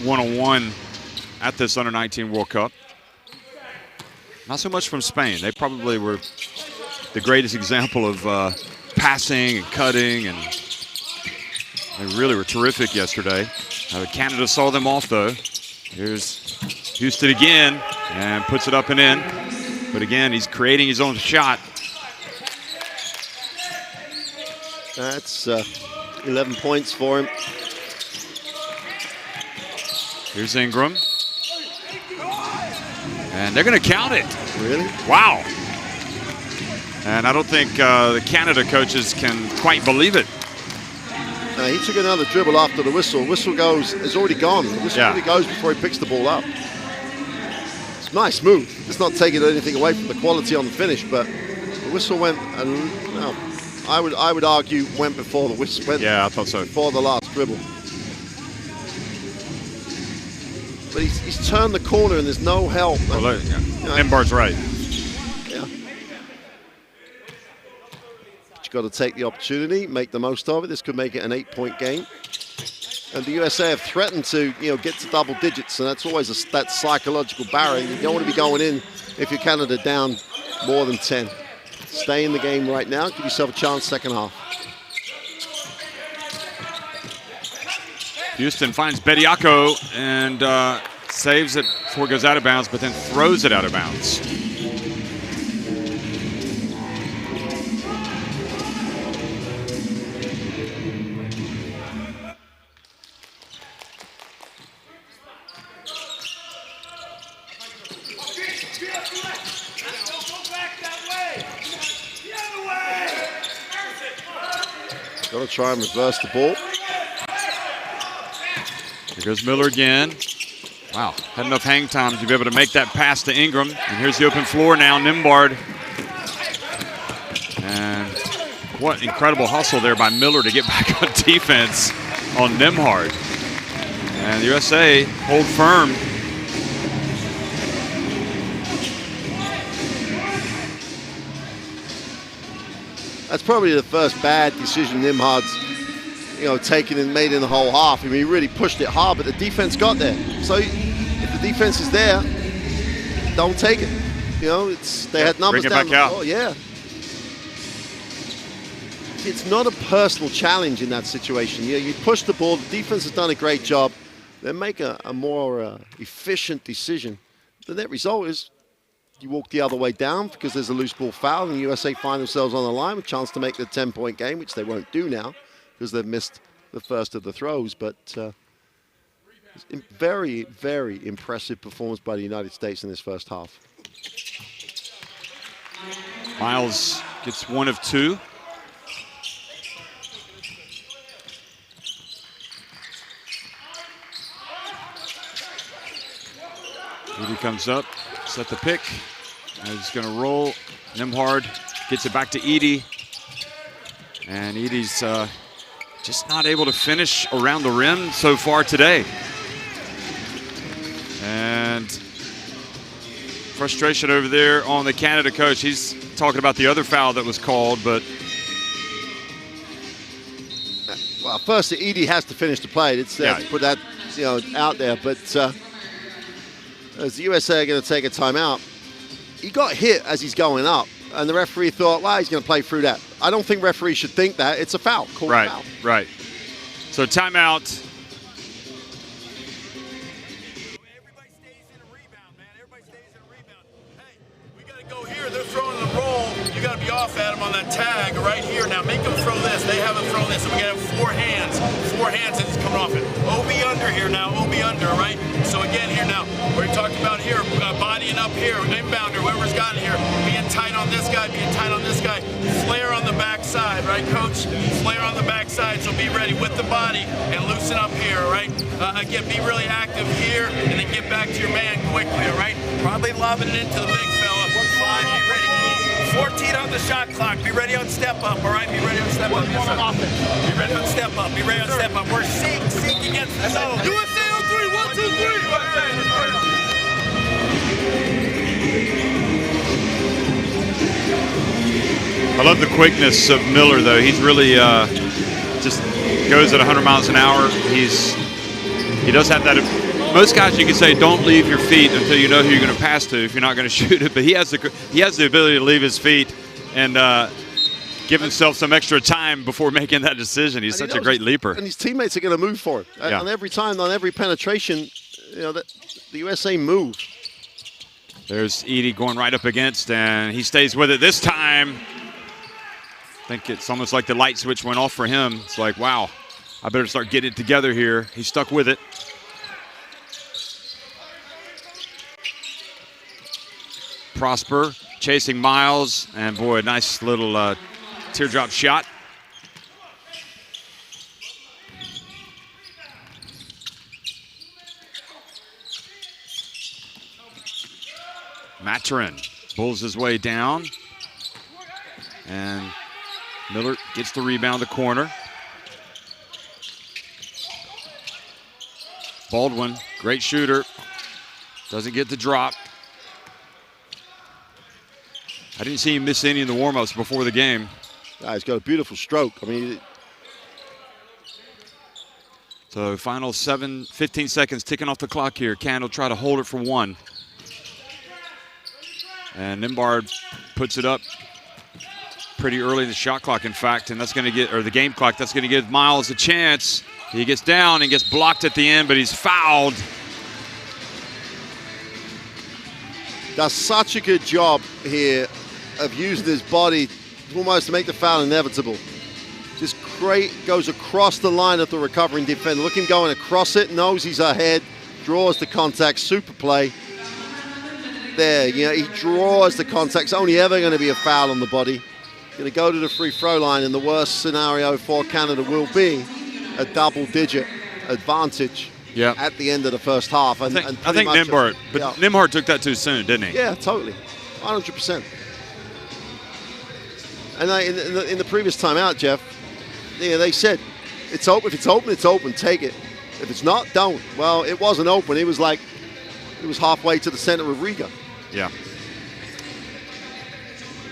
one-on-one at this Under-19 World Cup. Not so much from Spain. They probably were the greatest example of passing and cutting, and they really were terrific yesterday. Canada saw them off, though. Here's Houston again, and puts it up and in. But again, he's creating his own shot. That's 11 points for him. Here's Ingram. And they're going to count it. Really? Wow. And I don't think the Canada coaches can quite believe it. He took another dribble after the whistle. Whistle is already gone. The whistle already goes before he picks the ball up. It's a nice move. It's not taking anything away from the quality on the finish, but the whistle went, and I would argue went before the whistle went. Yeah, I thought so. Before the last dribble. But he's turned the corner and there's no help. Well, Nimhard's right. Yeah. But you've got to take the opportunity, make the most of it. This could make it an 8-point game. And the USA have threatened to, get to double digits, and that's always that psychological barrier. You don't want to be going in if you're Canada down more than 10. Stay in the game right now. Give yourself a chance second half. Houston finds Bediako and saves it before it goes out of bounds, but then throws it out of bounds. Got to try and reverse the ball. Here goes Miller again. Wow, had enough hang time to be able to make that pass to Ingram. And here's the open floor now, Nembhard. And what incredible hustle there by Miller to get back on defense on Nembhard. And the USA hold firm. That's probably the first bad decision Nembhard's, taken and made in the whole half. I mean, he really pushed it hard, but the defense got there. So if the defense is there, don't take it. They had numbers bring it down back the out. floor. Yeah. It's not a personal challenge in that situation. You push the ball. The defense has done a great job. Then make a more efficient decision. The net result is you walk the other way down because there's a loose ball foul, and the USA find themselves on the line with a chance to make the 10-point game, which they won't do now because they've missed the first of the throws. But very, very impressive performance by the United States in this first half. Miles gets 1 of 2. Edie comes up, set the pick. And he's going to roll. Nembhard gets it back to Edie. And Edie's just not able to finish around the rim so far today. And frustration over there on the Canada coach. He's talking about the other foul that was called, but. Well, first, Edie has to finish the play. It's to put that out there. But as the USA are going to take a timeout, he got hit as he's going up, and the referee thought, well, he's going to play through that. I don't think referees should think that. It's a foul. Call a foul. Right. So timeout. Everybody stays in a rebound, man. Everybody stays in a rebound. Hey, we got to go here. They're throwing the roll. You got to be off at them on that tag right here. Now make them throw this. They haven't thrown this. And we got to have 4 hands. 4 hands and it's coming off it. OB under here now. OB under, right? So again here now, we're talking about here, bodying up here, inbounder, whoever's got it here, being tight on this guy, being tight on this guy. Flare on the backside, right, coach? Flare on the backside, so be ready with the body and loosen up here, right? Again, be really active here and then get back to your man quickly, all right? Probably lobbing it into the big fella. 5, be ready. 14 on the shot clock. Be ready on step up, all right? Be ready on step up. Yes, sir. Be ready on step up. Be ready on step up. We're seek against the zone. USA on 3, 1, 2, 3. I love the quickness of Miller, though. He's really just goes at 100 miles an hour. He does have that. Most guys, you can say, don't leave your feet until you know who you're going to pass to if you're not going to shoot it. But he has the ability to leave his feet and give himself some extra time before making that decision. He's such a great leaper. And his teammates are going to move for it. Yeah. On every time, on every penetration, the USA move. There's Edie going right up against, and he stays with it this time. I think it's almost like the light switch went off for him. It's like, wow, I better start getting it together here. He stuck with it. Prosper chasing Miles, and boy, a nice little teardrop shot. Maturin pulls his way down, and Miller gets the rebound, the corner. Baldwin, great shooter, doesn't get the drop. I didn't see him miss any in the warm-ups before the game. He's got a beautiful stroke. I mean, so final 15 seconds ticking off the clock here. Canada will try to hold it for 1. And Nembhard puts it up pretty early in the shot clock, in fact, and that's going to get, or the game clock, that's going to give Miles a chance. He gets down and gets blocked at the end, but he's fouled. Does such a good job here of using his body almost to make the foul inevitable. Just great, goes across the line of the recovering defender. Look him going across it, knows he's ahead, draws the contact, super play. There, you know, he draws the contact. It's only ever going to be a foul on the body. Going to go to the free throw line, and the worst scenario for Canada will be a double-digit advantage at the end of the first half. I think Nembhard, but Nembhard took that too soon, didn't he? Yeah, totally, 100%. And in the previous timeout, Jeff, they said, it's open. If it's open, it's open. Take it. If it's not, don't. Well, it wasn't open. It was like it was halfway to the center of Riga. Yeah.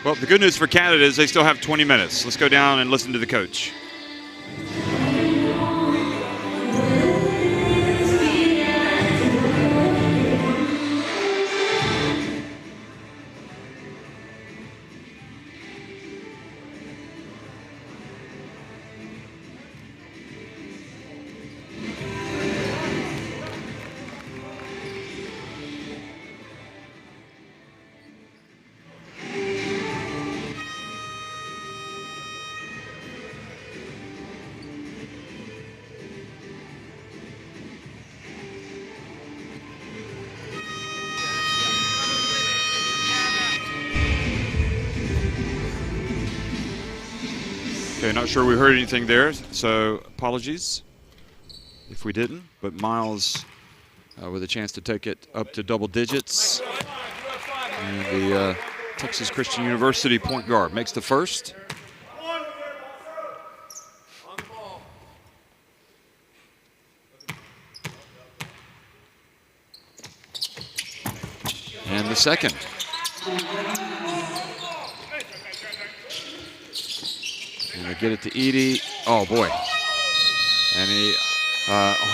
Well, the good news for Canada is they still have 20 minutes. Let's go down and listen to the coach. Okay, not sure we heard anything there, so apologies if we didn't. But Miles with a chance to take it up to double digits. And the Texas Christian University point guard makes the first. And the second. And they get it to Edey. Oh, boy. And he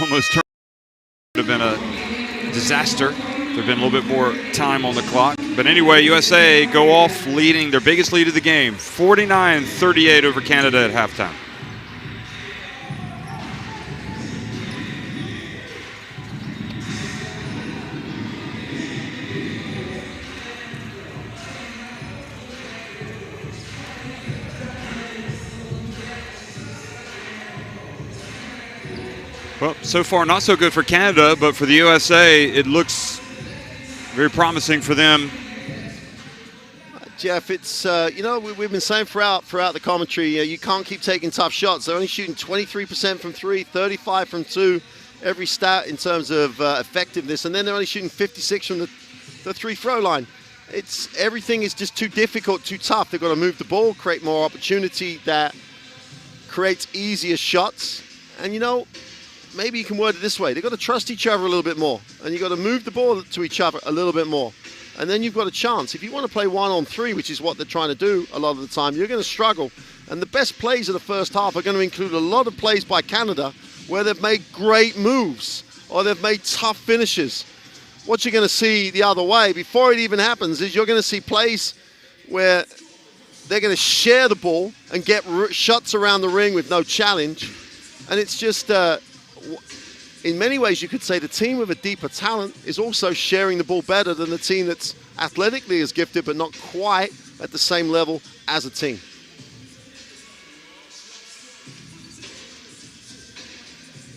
almost turned. Would have been a disaster. There'd been a little bit more time on the clock. But anyway, USA go off leading their biggest lead of the game, 49-38 over Canada at halftime. Well, so far not so good for Canada, but for the USA, it looks very promising for them. Jeff, it's, you know, we've been saying throughout the commentary, you can't keep taking tough shots. They're only shooting 23% from three, 35 from two, every stat in terms of effectiveness, and then they're only shooting 56 from the free throw line. Everything is just too difficult, too tough. They've got to move the ball, create more opportunity that creates easier shots. And, you know, maybe you can word it this way. They've got to trust each other a little bit more, and you've got to move the ball to each other a little bit more. And then you've got a chance. If you want to play 1-on-3, which is what they're trying to do a lot of the time, you're going to struggle. And the best plays of the first half are going to include a lot of plays by Canada where they've made great moves or they've made tough finishes. What you're going to see the other way, before it even happens, is you're going to see plays where they're going to share the ball and get shots around the ring with no challenge. And it's just, in many ways, you could say the team with a deeper talent is also sharing the ball better than the team that's athletically as gifted but not quite at the same level as a team.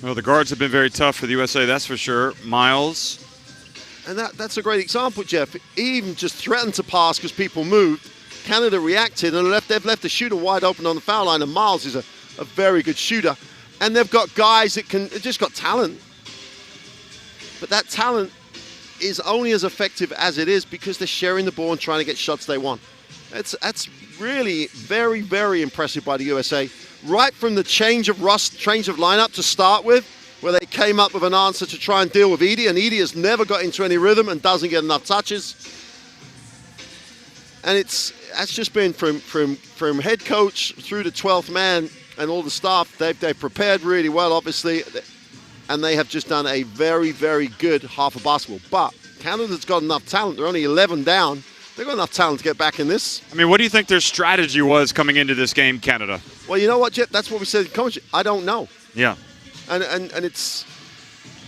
Well, the guards have been very tough for the USA, that's for sure. Miles. And that's a great example, Jeff. He even just threatened to pass because people moved. Canada reacted and they've left the shooter wide open on the foul line, and Miles is a very good shooter. And they've got guys that just got talent. But that talent is only as effective as it is because they're sharing the ball and trying to get shots they want. That's really very, very impressive by the USA. Right from the change of lineup to start with, where they came up with an answer to try and deal with Edey, and Edey has never got into any rhythm and doesn't get enough touches. And that's just been from head coach through the 12th man and all the staff. They've prepared really well, obviously, and they have just done a very, very good half of basketball. But Canada's got enough talent. They're only 11 down. They've got enough talent to get back in this. I mean, what do you think their strategy was coming into this game, Canada? Well, you know what, Jeff? That's what we said in commentary. I don't know. Yeah. And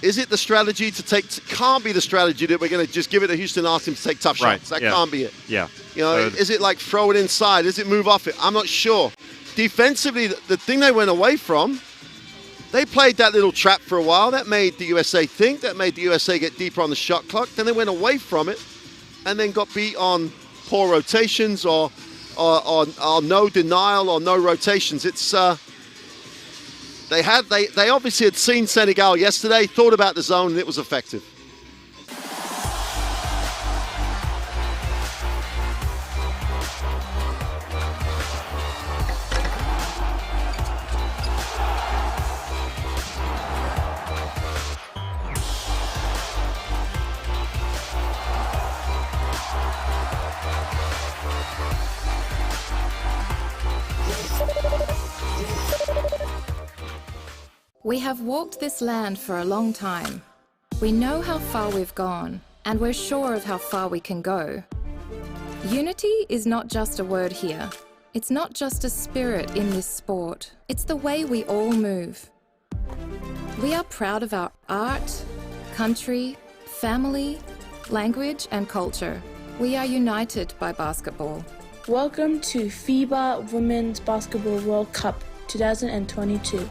is it the strategy to take? Can't be the strategy that we're going to just give it to Houston and ask him to take tough shots. That can't be it. Yeah. Is it like throw it inside? Is it move off it? I'm not sure. Defensively, the thing they went away from, they played that little trap for a while. That made the USA think. That made the USA get deeper on the shot clock. Then they went away from it, and then got beat on poor rotations or no denial or no rotations. It's they obviously had seen Senegal yesterday, thought about the zone, and it was effective. We have walked this land for a long time. We know how far we've gone, and we're sure of how far we can go. Unity is not just a word here. It's not just a spirit in this sport. It's the way we all move. We are proud of our art, country, family, language, and culture. We are united by basketball. Welcome to FIBA Women's Basketball World Cup 2022.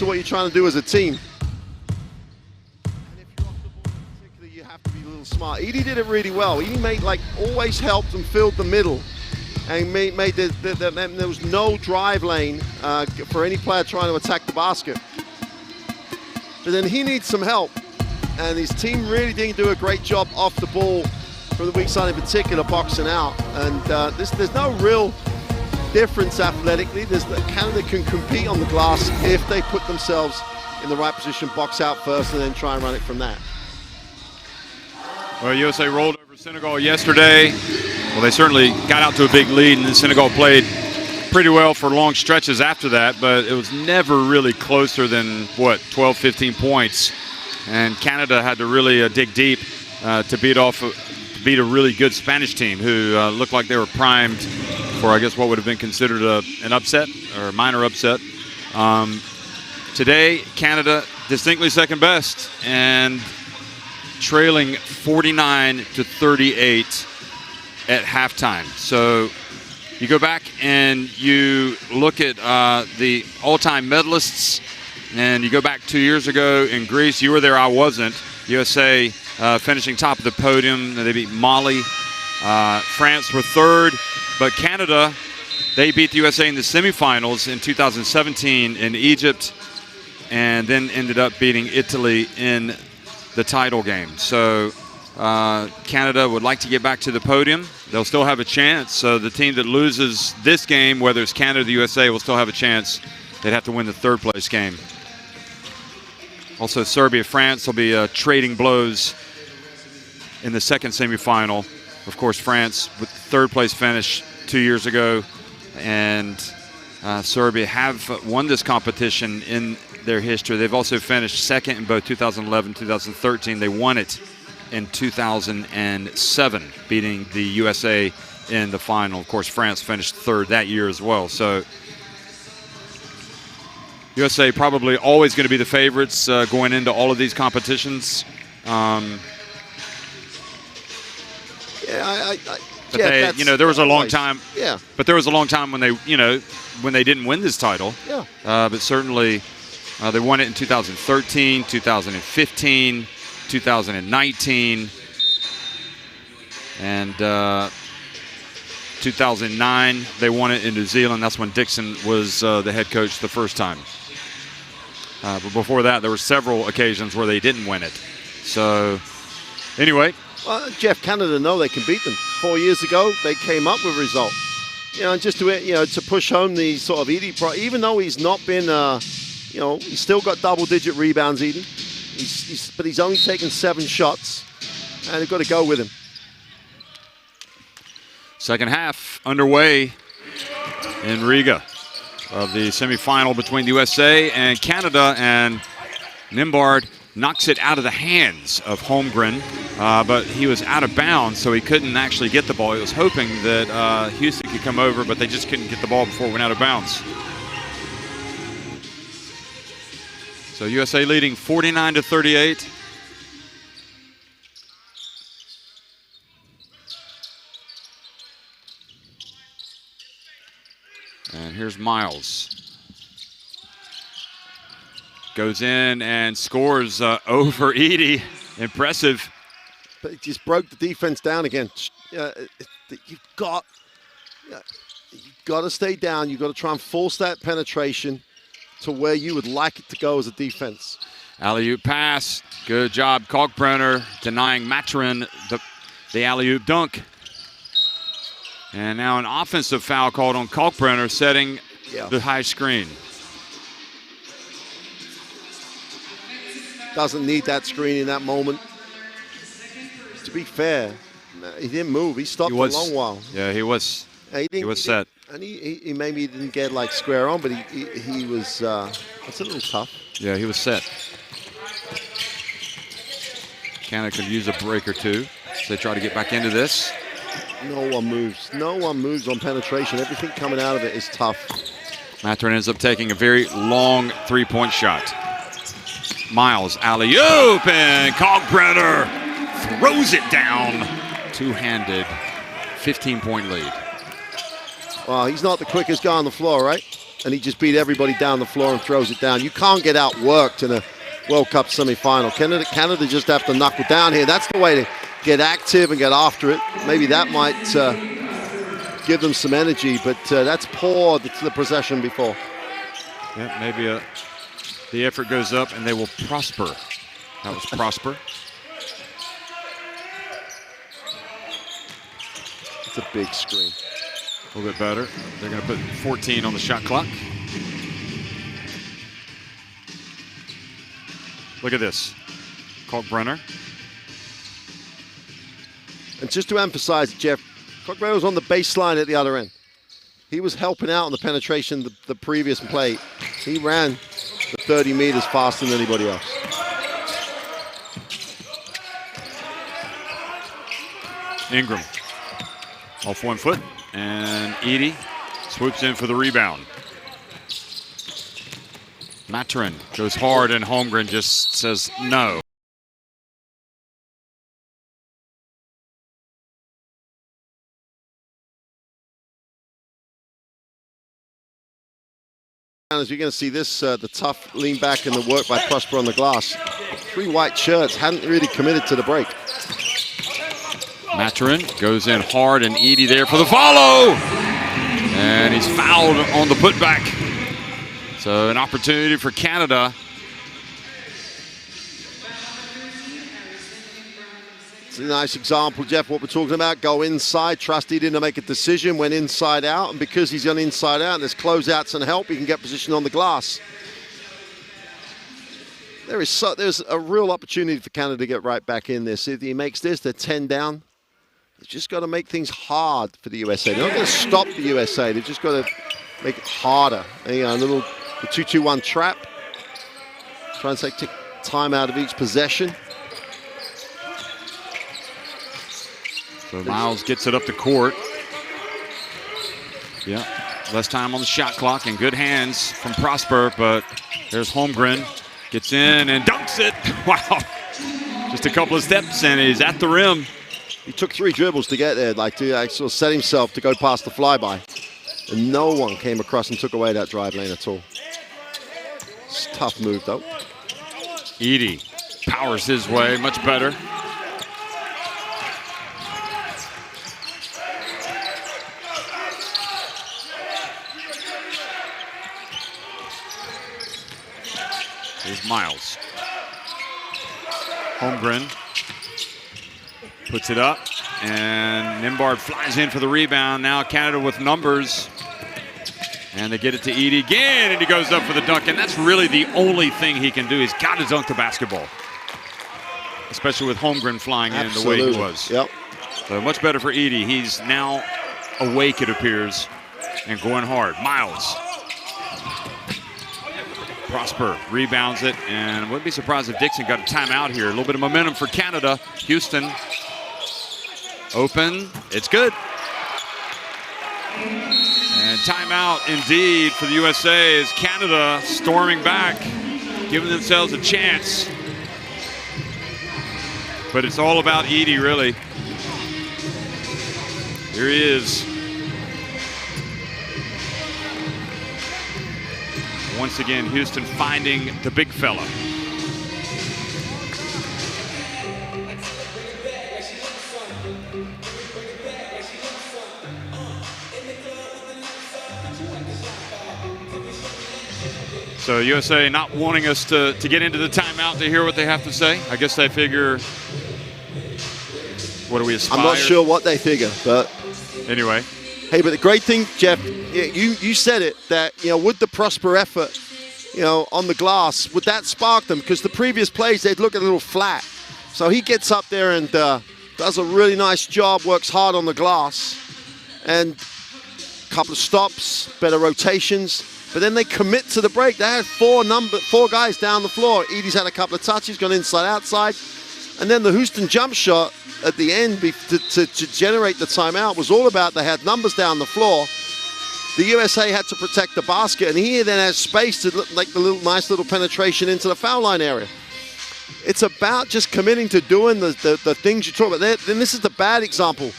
to what you're trying to do as a team. And if you're off the ball in particular, you have to be a little smart. Edie did it really well. Edie always helped and filled the middle. And there was no drive lane for any player trying to attack the basket. But then he needs some help. And his team really didn't do a great job off the ball from the weak side in particular, boxing out. And there's no real difference athletically. Canada can compete on the glass if they put themselves in the right position, box out first, and then try and run it from that. Well, USA rolled over Senegal yesterday. Well, they certainly got out to a big lead, and then Senegal played pretty well for long stretches after that, but it was never really closer than, 12, 15 points. And Canada had to really dig deep to beat a really good Spanish team who looked like they were primed for, I guess, what would have been considered an upset or a minor upset. Today, Canada distinctly second best and trailing 49-38 at halftime. So you go back and you look at the all-time medalists, and you go back 2 years ago in Greece. You were there, I wasn't. USA finishing top of the podium. They beat Mali. France were third, but Canada, they beat the USA in the semifinals in 2017 in Egypt, and then ended up beating Italy in the title game. So Canada would like to get back to the podium. They'll still have a chance. So the team that loses this game, whether it's Canada or the USA, will still have a chance. They'd have to win the third place game. Also, Serbia, France will be trading blows in the second semifinal. Of course, France with the third place finish 2 years ago, and Serbia have won this competition in their history. They've also finished second in both 2011, 2013. They won it in 2007, beating the USA in the final. Of course, France finished third that year as well. So USA probably always going to be the favorites going into all of these competitions. But there was a long time. Yeah. But there was a long time when they didn't win this title. Yeah. But certainly, they won it in 2013, 2015, 2019, and 2009 they won it in New Zealand. That's when Dixon was the head coach the first time. But before that, there were several occasions where they didn't win it. So, anyway. Well, Jeff, Canada know they can beat them. 4 years ago, they came up with a result. Just to push home the sort of Edie, even though he's not been, he's still got double-digit rebounds, Edie. But he's only taken 7 shots, and they've got to go with him. Second half underway in Riga of the semifinal between the USA and Canada, and Nimbard knocks it out of the hands of Holmgren, but he was out of bounds, so he couldn't actually get the ball. He was hoping that Houston could come over, but they just couldn't get the ball before it went out of bounds. So USA leading 49-38. And here's Miles. Goes in and scores over Edie. Impressive. But it just broke the defense down again. You've got to stay down. You've got to try and force that penetration to where you would like it to go as a defense. Alley-oop pass. Good job, Kalkbrenner, denying Maturin the alley-oop dunk. And now an offensive foul called on Kalkbrenner, setting the high screen. Doesn't need that screen in that moment. To be fair, he didn't move. He stopped for a long while. Yeah, he was. He was set. And he maybe didn't get like square on, but he was. That's a little tough. Yeah, he was set. Canada could use a break or two as they try to get back into this. No one moves. No one moves on penetration. Everything coming out of it is tough. Maturin ends up taking a very long three-point shot. Miles alley-oop, and Kalkbrenner throws it down. Two-handed, 15-point lead. Well, he's not the quickest guy on the floor, right? and he just beat everybody down the floor and throws it down. You can't get outworked in a World Cup semi-final. Canada just have to knuckle down here. That's the way to get active and get after it. Maybe that might give them some energy, but that's poor to the possession before. Yeah, maybe the effort goes up and they will prosper. That was Prosper. It's a big screen. A little bit better. They're going to put 14 on the shot clock. Look at this. Kalkbrenner. And just to emphasize, Jeff, Kalkbrenner was on the baseline at the other end. He was helping out on the penetration the previous play. He ran the 30 meters faster than anybody else. Ingram off 1 foot, and Edey swoops in for the rebound. Maturin goes hard, and Holmgren just says no. As you're going to see this, the tough lean back and the work by Prosper on the glass. 3 white shirts, hadn't really committed to the break. Maturin goes in hard, and Edey there for the follow. And he's fouled on the putback. So an opportunity for Canada. It's a nice example, Jeff, what we're talking about. Go inside, trust Edey to make a decision, went inside out, and because he's gone inside out and there's closeouts and help, he can get position on the glass. There's a real opportunity for Canada to get right back in this. If he makes this, they're 10 down. They've just got to make things hard for the USA. They're not going to stop the USA. They've just got to make it harder. And, you know, the 2-2-1 trap. Try and take time out of each possession. So Miles gets it up the court. Yeah, less time on the shot clock and good hands from Prosper, but there's Holmgren. Gets in and dunks it. Wow. Just a couple of steps and he's at the rim. He took 3 dribbles to get there, like to actually set himself to go past the flyby. And no one came across and took away that drive lane at all. It's a tough move, though. Edey powers his way, much better. Here's Miles. Holmgren puts it up, and Nimbard flies in for the rebound. Now Canada with numbers, and they get it to Edey again, and he goes up for the dunk, and that's really the only thing he can do. He's got to dunk the basketball, especially with Holmgren flying in the way he was. Yep. So much better for Edey. He's now awake, it appears, and going hard. Miles. Prosper rebounds it, and wouldn't be surprised if Dixon got a timeout here. A little bit of momentum for Canada. Houston open. It's good. And timeout indeed for the USA as Canada storming back, giving themselves a chance. But it's all about Edey, really. Here he is. Once again, Houston finding the big fella. So USA not wanting us to get into the timeout to hear what they have to say. I guess they figure, what do we aspire? I'm not sure what they figure, but anyway. Hey, but the great thing, Jeff, you said it, that, you know, with the Prosper effort, you know, on the glass, would that spark them? Because the previous plays, they'd look a little flat. So he gets up there and does a really nice job, works hard on the glass, and a couple of stops, better rotations. But then they commit to the break. They had four guys down the floor. Edey's had a couple of touches, gone inside, outside. And then the Houston jump shot at the end to generate the timeout was all about they had numbers down the floor. The USA had to protect the basket, and he then has space to look like the nice little penetration into the foul line area. It's about just committing to doing the things you talk about. Then this is the bad example.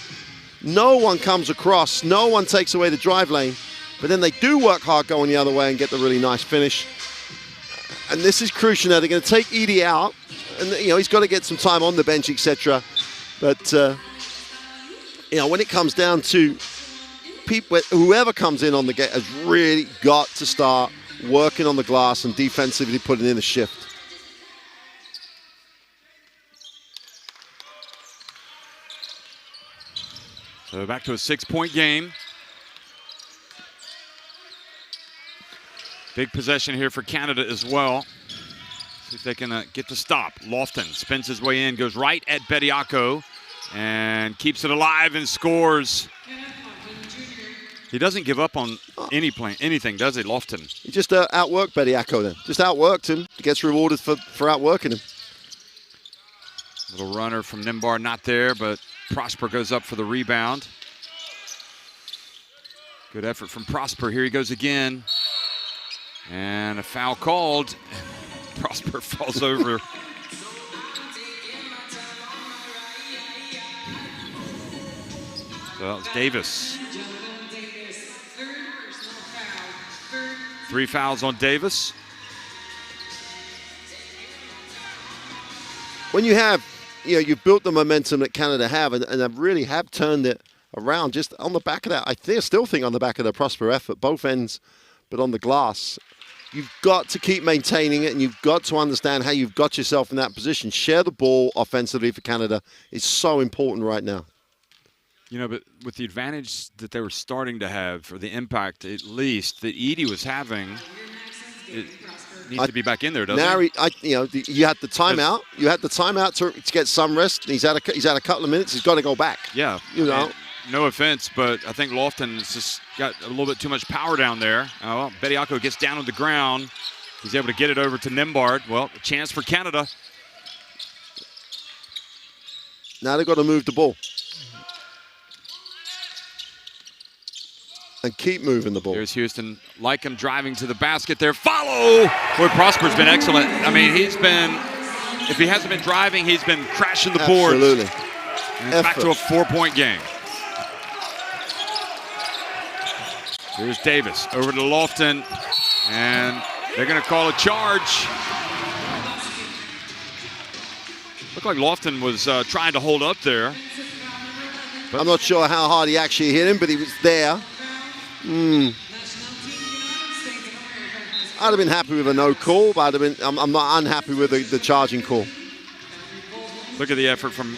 No one comes across. No one takes away the drive lane. But then they do work hard going the other way and get the really nice finish. And this is crucial now. They're going to take Edey out. And, he's got to get some time on the bench, etc. But, when it comes down to people, whoever comes in on the game has really got to start working on the glass and defensively putting in a shift. So back to a 6-point game. Big possession here for Canada as well. See if they can get the stop. Lofton spins his way in, goes right at Bediako, and keeps it alive and scores. He doesn't give up on anything, does he, Lofton? He just outworked Bediako then. Just outworked him. He gets rewarded for outworking him. Little runner from Nimbard, not there, but Prosper goes up for the rebound. Good effort from Prosper. Here he goes again. And a foul called. Prosper falls over. So that was Davis. 3 fouls on Davis. When you have, you've built the momentum that Canada have, and they really have turned it around just on the back of that. I still think on the back of the Prosper effort, both ends, but on the glass. You've got to keep maintaining it, and you've got to understand how you've got yourself in that position. Share the ball offensively for Canada is so important right now. But with the advantage that they were starting to have, or the impact at least that Edey was having, it needs to be back in there, doesn't it? You had the timeout. You had the timeout to get some rest. He's had a couple of minutes. He's got to go back. Yeah. No offense, but I think Lofton has just got a little bit too much power down there. Bediako gets down on the ground. He's able to get it over to Nimbard. Well, a chance for Canada. Now they've got to move the ball. And keep moving the ball. There's Houston. Like him driving to the basket there. Follow! Boy, Prosper's been excellent. I mean, if he hasn't been driving, he's been crashing the boards. Absolutely. And back to a 4-point game. Here's Davis over to Lofton, and they're going to call a charge. Looked like Lofton was trying to hold up there. I'm not sure how hard he actually hit him, but he was there. I'd have been happy with a no call, but I'm not unhappy with the charging call. Look at the effort from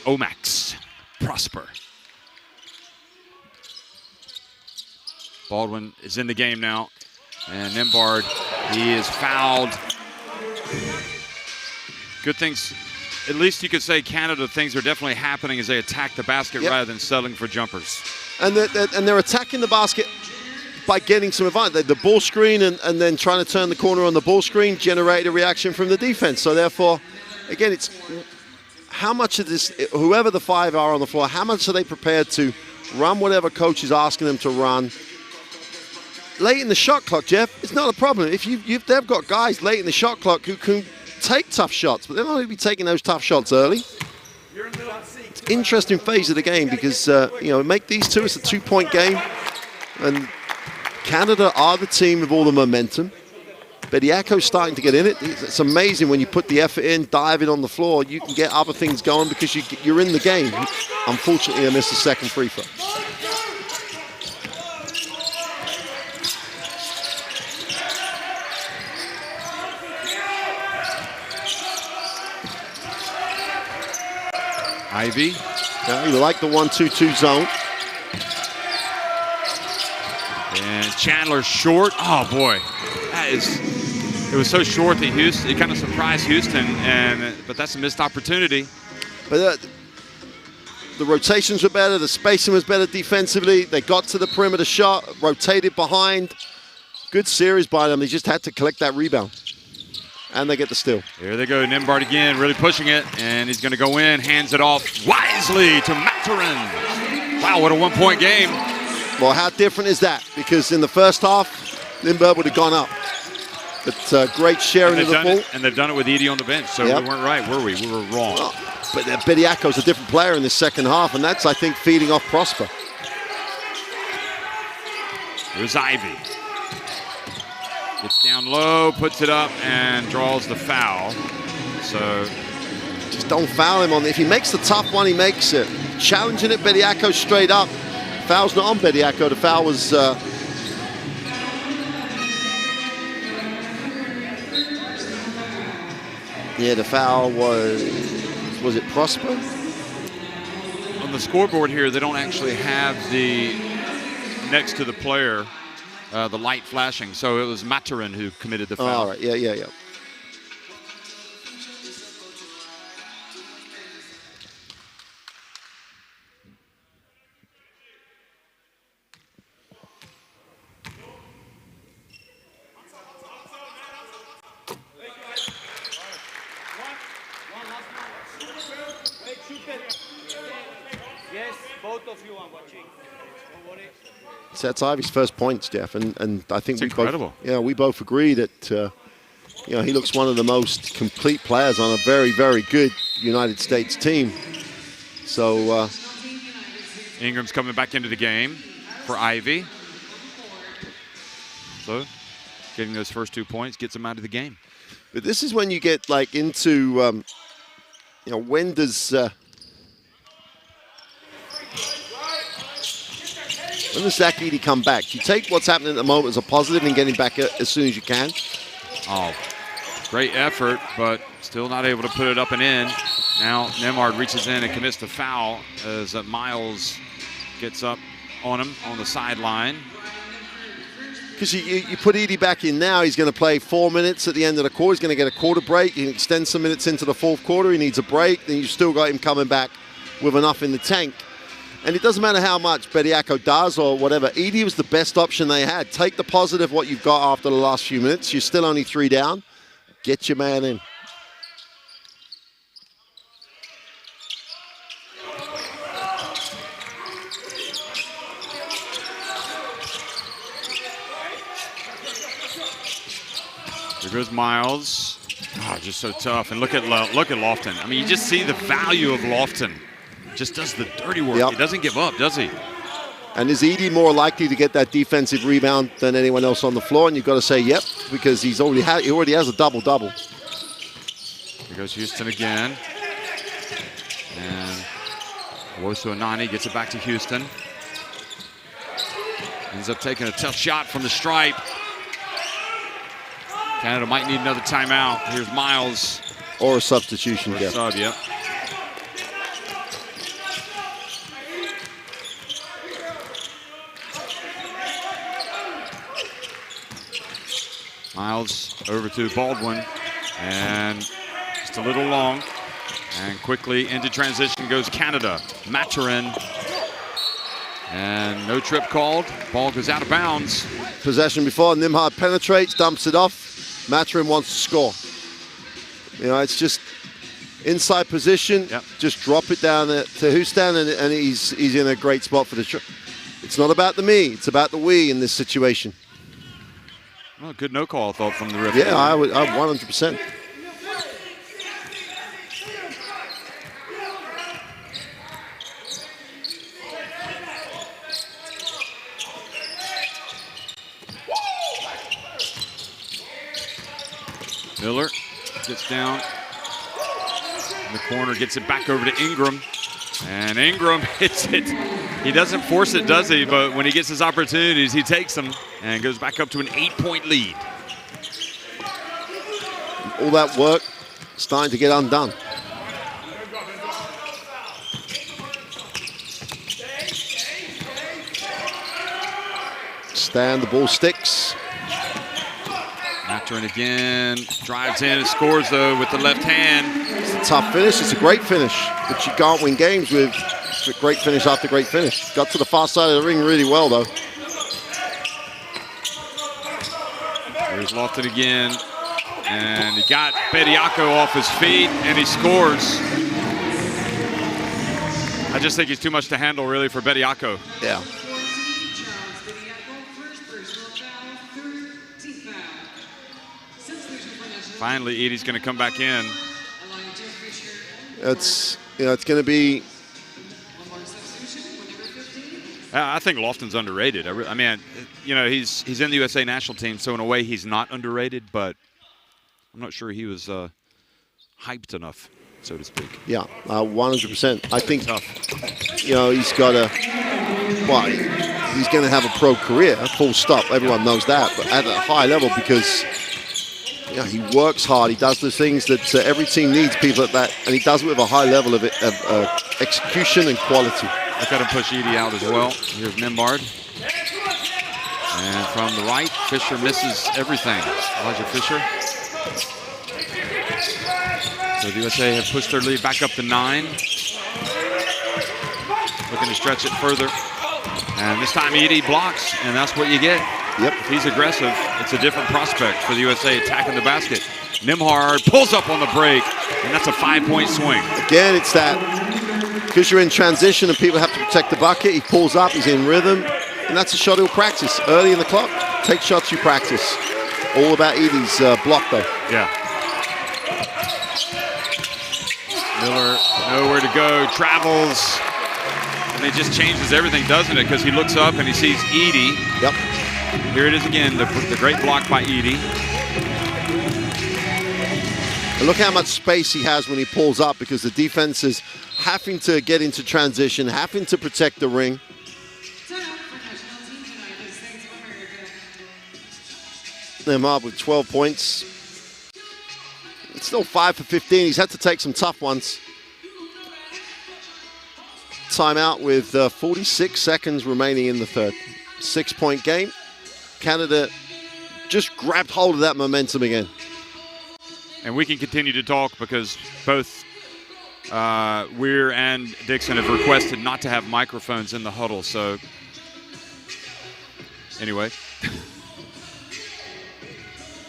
Omax. Prosper. Baldwin is in the game now. And Nimbard, he is fouled. Good things. At least you could say Canada, things are definitely happening as they attack the basket rather than settling for jumpers. And they're attacking the basket by getting some advantage. The ball screen and then trying to turn the corner on the ball screen generated a reaction from the defense. So therefore, again, it's how much of this, whoever the 5 are on the floor, how much are they prepared to run whatever coach is asking them to run? Late in the shot clock, Jeff, it's not a problem. If they've got guys late in the shot clock who can take tough shots, but they're not going to be taking those tough shots early. It's an interesting phase of the game because, make these two, it's a 2-point game. And Canada are the team with all the momentum. Bediako's starting to get in it. It's amazing when you put the effort in, diving on the floor, you can get other things going because you're in the game. Unfortunately, I missed the second free throw. Ivy. Yeah, you like the 1-2-2 zone. And Chandler short. Oh boy, it was so short that Houston, it kind of surprised Houston, but that's a missed opportunity. But the rotations were better, the spacing was better defensively. They got to the perimeter shot, rotated behind. Good series by them. They just had to collect that rebound. And they get the steal. Here they go, Nimbard again, really pushing it, and he's going to go in, hands it off wisely to Maturin. Wow, what a 1-point game. Well, how different is that? Because in the first half, Nimbard would have gone up. But great sharing of the ball. And they've done it with Edey on the bench, so we weren't right, were we? We were wrong. Well, but Bediako's a different player in the second half, and that's, I think, feeding off Prosper. There's Ivy. Gets down low, puts it up, and draws the foul. So just don't foul him on it. If he makes the tough one, he makes it. Challenging it, Bediako straight up. Foul's not on Bediako. The foul was... yeah, the foul was it Prosper? On the scoreboard here, they don't actually have the next to the player, the light flashing. So it was Maturin who committed the foul. All right, yeah. So that's Ivy's first points, Jeff, and I think we both agree that he looks one of the most complete players on a very, very good United States team. So Ingram's coming back into the game for Ivy. So getting those first 2 points gets him out of the game. But this is when you get like into when does Zach Edey come back? You take what's happening at the moment as a positive and get him back as soon as you can. Oh, great effort, but still not able to put it up and in. Now Nembhard reaches in and commits the foul as Miles gets up on him on the sideline. Because you put Edey back in now, he's going to play 4 minutes at the end of the quarter. He's going to get a quarter break. He can extend some minutes into the fourth quarter. He needs a break. Then you've still got him coming back with enough in the tank. And it doesn't matter how much Bediako does or whatever. Edey was the best option they had. Take the positive, what you've got after the last few minutes. You're still only 3 down. Get your man in. There goes Miles. Oh, just so tough. And look at Lofton. I mean, you just see the value of Lofton. Just does the dirty work. Yep. He doesn't give up, does he? And is Edey more likely to get that defensive rebound than anyone else on the floor? And you've got to say, yep, because he already has a double-double. Here goes Houston again. And Wosu Anani gets it back to Houston. Ends up taking a tough shot from the stripe. Canada might need another timeout. Here's Miles. Or a substitution, yeah. Sub, yep. Miles over to Baldwin, and just a little long, and quickly into transition goes Canada. Maturin, and no trip called. Ball goes out of bounds. Possession before, Nembhard penetrates, dumps it off. Maturin wants to score. It's just inside position. Yep. Just drop it down to Houston, and he's in a great spot for the shot. It's not about the me, it's about the we in this situation. Well, good no call, I thought, from the referee. Yeah, I 100%. Miller gets down in the corner, gets it back over to Ingram. And Ingram hits it. He doesn't force it, does he? But when he gets his opportunities, he takes them and goes back up to an 8-point lead. All that work starting to get undone. Stand, the ball sticks. Maturin again, drives in and scores though with the left hand. It's a tough finish, it's a great finish, but you can't win games with great finish after great finish. Got to the far side of the ring really well though. There's Lofton again, and he got Bediako off his feet and he scores. I just think he's too much to handle really for Bediako. Yeah. Finally, Edey's going to come back in. It's going to be I think Lofton's underrated. I mean, you know, he's in the USA national team, so in a way he's not underrated, but I'm not sure he was hyped enough, so to speak. Yeah, 100%. I think, Tough. you know, he's got a, well, he's going to have a pro career, full stop. Everyone knows that, but at a high level because, you know, he works hard. He does the things that every team needs, people at that, and he does it with a high level of execution and quality. Look at him push Edie out as well. Here's Nembhard. And from the right, Fisher misses everything. Elijah Fisher. So the USA have pushed their lead back up to 9. Looking to stretch it further. And this time Edie blocks, and that's what you get. Yep. If he's aggressive, it's a different prospect for the USA attacking the basket. Nembhard pulls up on the break, and that's a 5-point swing. Again, it's that, because you're in transition and people have to protect the bucket, he pulls up, he's in rhythm, and that's a shot he'll practice early in the clock. Take shots you practice. All about Edie's block, though. Yeah. Miller, nowhere to go, travels. And it just changes everything, doesn't it? Because he looks up and he sees Edie. Yep. Here it is again, the great block by Edie. And look how much space he has when he pulls up, because the defense is having to get into transition, having to protect the ring. Nembhard with 12 points. It's still 5 for 15. He's had to take some tough ones. Timeout with 46 seconds remaining in the third. 6-point game. Canada just grabbed hold of that momentum again. And we can continue to talk because both Weir and Dixon have requested not to have microphones in the huddle. So anyway,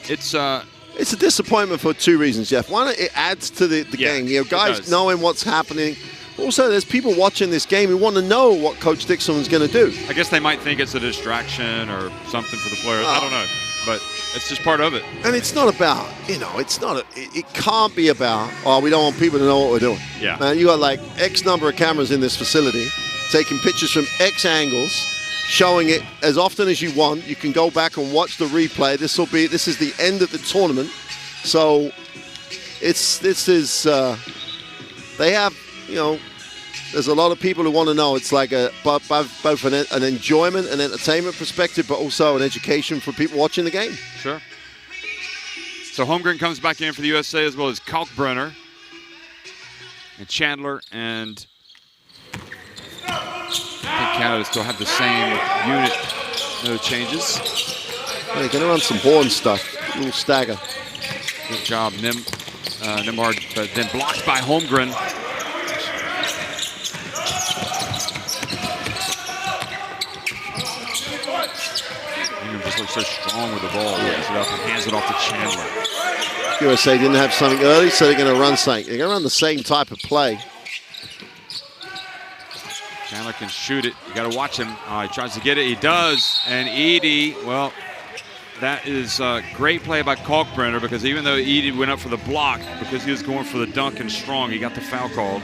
it's a disappointment for 2 reasons, Jeff. One, it adds to the game. You know, guys knowing what's happening. Also, there's people watching this game who want to know what Coach Dixon is going to do. I guess they might think it's a distraction or something for the players. I don't know, but it's just part of it. And it's not about, you know, it can't be about, oh, we don't want people to know what we're doing. Yeah. Man, you got like X number of cameras in this facility, taking pictures from X angles, showing it as often as you want. You can go back and watch the replay. This is the end of the tournament. So they have, you know, there's a lot of people who want to know. It's like both an enjoyment and entertainment perspective, but also an education for people watching the game. Sure. So Holmgren comes back in for the USA, as well as Kalkbrenner and Chandler, and I think Canada still have the same unit. No changes. Well, they're going to run some horn stuff. A little stagger. Good job, Nembhard, but then blocked by Holmgren. Ingram just looks so strong with the ball. Picks it up and hands it off to Chandler. USA didn't have something early, so they're going to run something. They're going to run the same type of play. Chandler can shoot it. You got to watch him. He tries to get it. He does. And Edie, well, that is a great play by Kalkbrenner, because even though Edie went up for the block, because he was going for the dunk and strong, he got the foul called.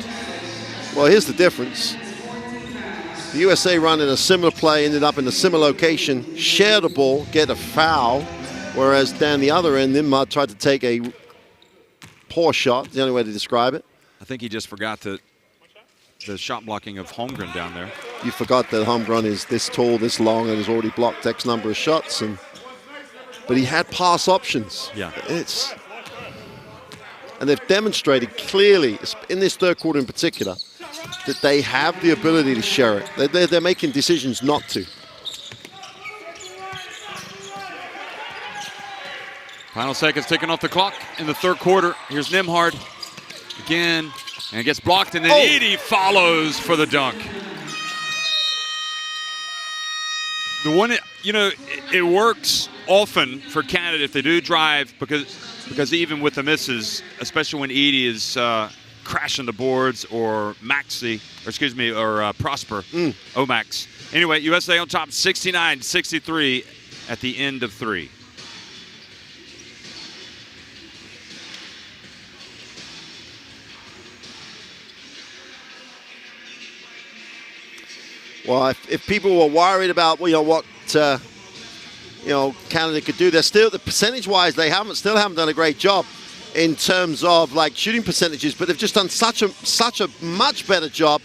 Well, here's the difference. The USA running a similar play, ended up in a similar location, share the ball, get a foul, whereas down the other end, Nembhard tried to take a poor shot, the only way to describe it. I think he just forgot the shot blocking of Holmgren down there. You forgot that Holmgren is this tall, this long, and has already blocked X number of shots. But he had pass options. Yeah. And they've demonstrated clearly, in this third quarter in particular, that they have the ability to share it. They're making decisions not to. Final seconds ticking off the clock in the third quarter. Here's Nembhard again, and it gets blocked, and then Edie follows for the dunk. The one, you know, it works often for Canada if they do drive, because even with the misses, especially when Edie is crashing the boards, or Prosper, Omax. Anyway, USA on top 69-63 at the end of 3. Well, if people were worried about what Canada could do, they're still, percentage-wise, they still haven't done a great job in terms of like shooting percentages, but they've just done such a much better job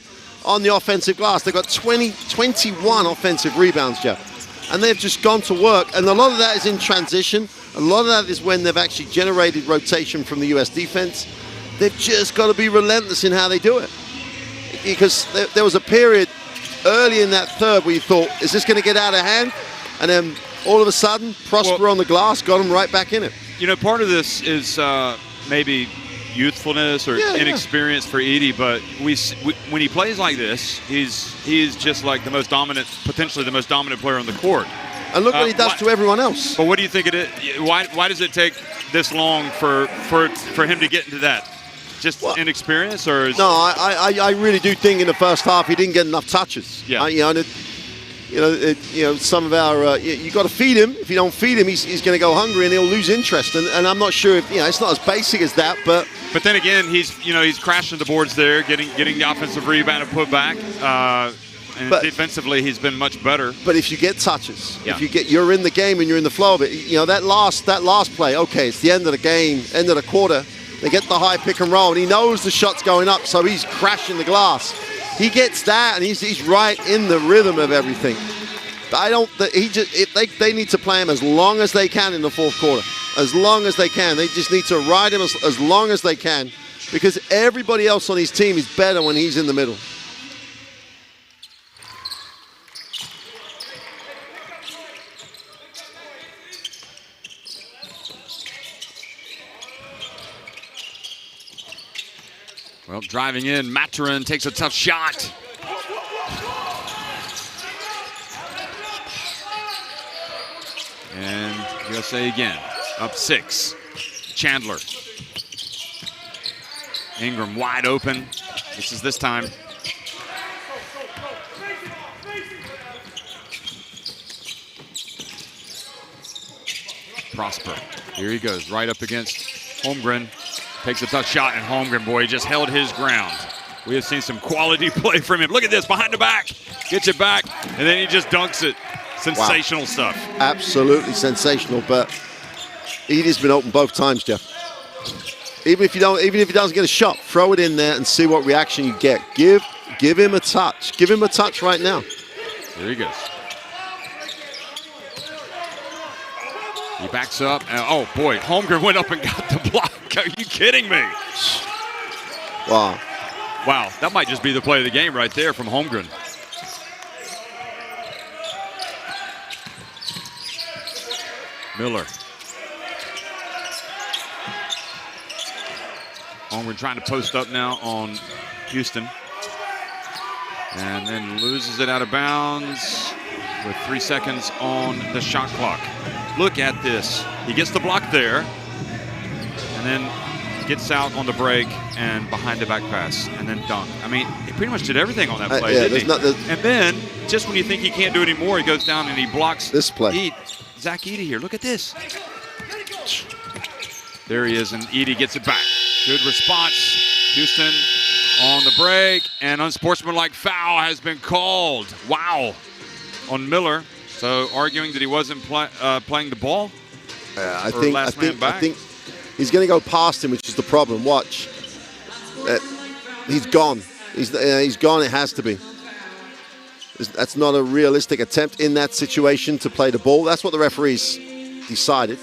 on the offensive glass. They've got 21 offensive rebounds, Jeff, and they've just gone to work. And a lot of that is in transition. A lot of that is when they've actually generated rotation from the U.S. defense. They've just got to be relentless in how they do it, because there was a period early in that third where you thought, is this going to get out of hand? And then all of a sudden, Prosper on the glass got them right back in it. You know, part of this is maybe youthfulness or inexperience for Edey, but when he plays like this, he's just like the most dominant, potentially the most dominant player on the court. And look what he does to everyone else. But what do you think it is? Why does it take this long for him to get into that? Just inexperience, or is... No, I really do think in the first half he didn't get enough touches. Yeah. Some of our you got to feed him. If you don't feed him, he's going to go hungry and he'll lose interest. And I'm not sure if it's not as basic as that, but then again, he's crashing the boards there, getting the offensive rebound and put back. And defensively, he's been much better. But if you get touches, if you're in the game and you're in the flow of it, that last play. Okay, it's the end of the game, end of the quarter. They get the high pick and roll, and he knows the shot's going up, so he's crashing the glass. He gets that, and he's right in the rhythm of everything. They need to play him as long as they can in the fourth quarter, as long as they can. They just need to ride him as long as they can, because everybody else on his team is better when he's in the middle. Well, driving in, Maturin takes a tough shot. And USA again, up 6. Chandler. Ingram wide open. This time. Prosper. Here he goes, right up against Holmgren. Takes a tough shot, and Holmgren, boy, just held his ground. We have seen some quality play from him. Look at this, behind the back. Gets it back, and then he just dunks it. Sensational stuff. Absolutely sensational, but Edey's been open both times, Jeff. Even if he doesn't get a shot, throw it in there and see what reaction you get. Give him a touch. Give him a touch right now. Here he goes. He backs up. Oh, boy. Holmgren went up and got the block. Are you kidding me? Wow. Wow. That might just be the play of the game right there from Holmgren. Miller. Holmgren trying to post up now on Houston. And then loses it out of bounds with 3 seconds on the shot clock. Look at this. He gets the block there, and then gets out on the break and behind the back pass, and then dunk. I mean, he pretty much did everything on that play, didn't he? And then, just when you think he can't do it anymore, he goes down and he blocks this play. Zach Edey here. Look at this. There he is, and Edey gets it back. Good response. Houston on the break, and unsportsmanlike foul has been called. Wow. On Miller. So arguing that he wasn't playing the ball. I think he's going to go past him, which is the problem. Watch. He's gone. He's gone. It has to be. That's not a realistic attempt in that situation to play the ball. That's what the referees decided.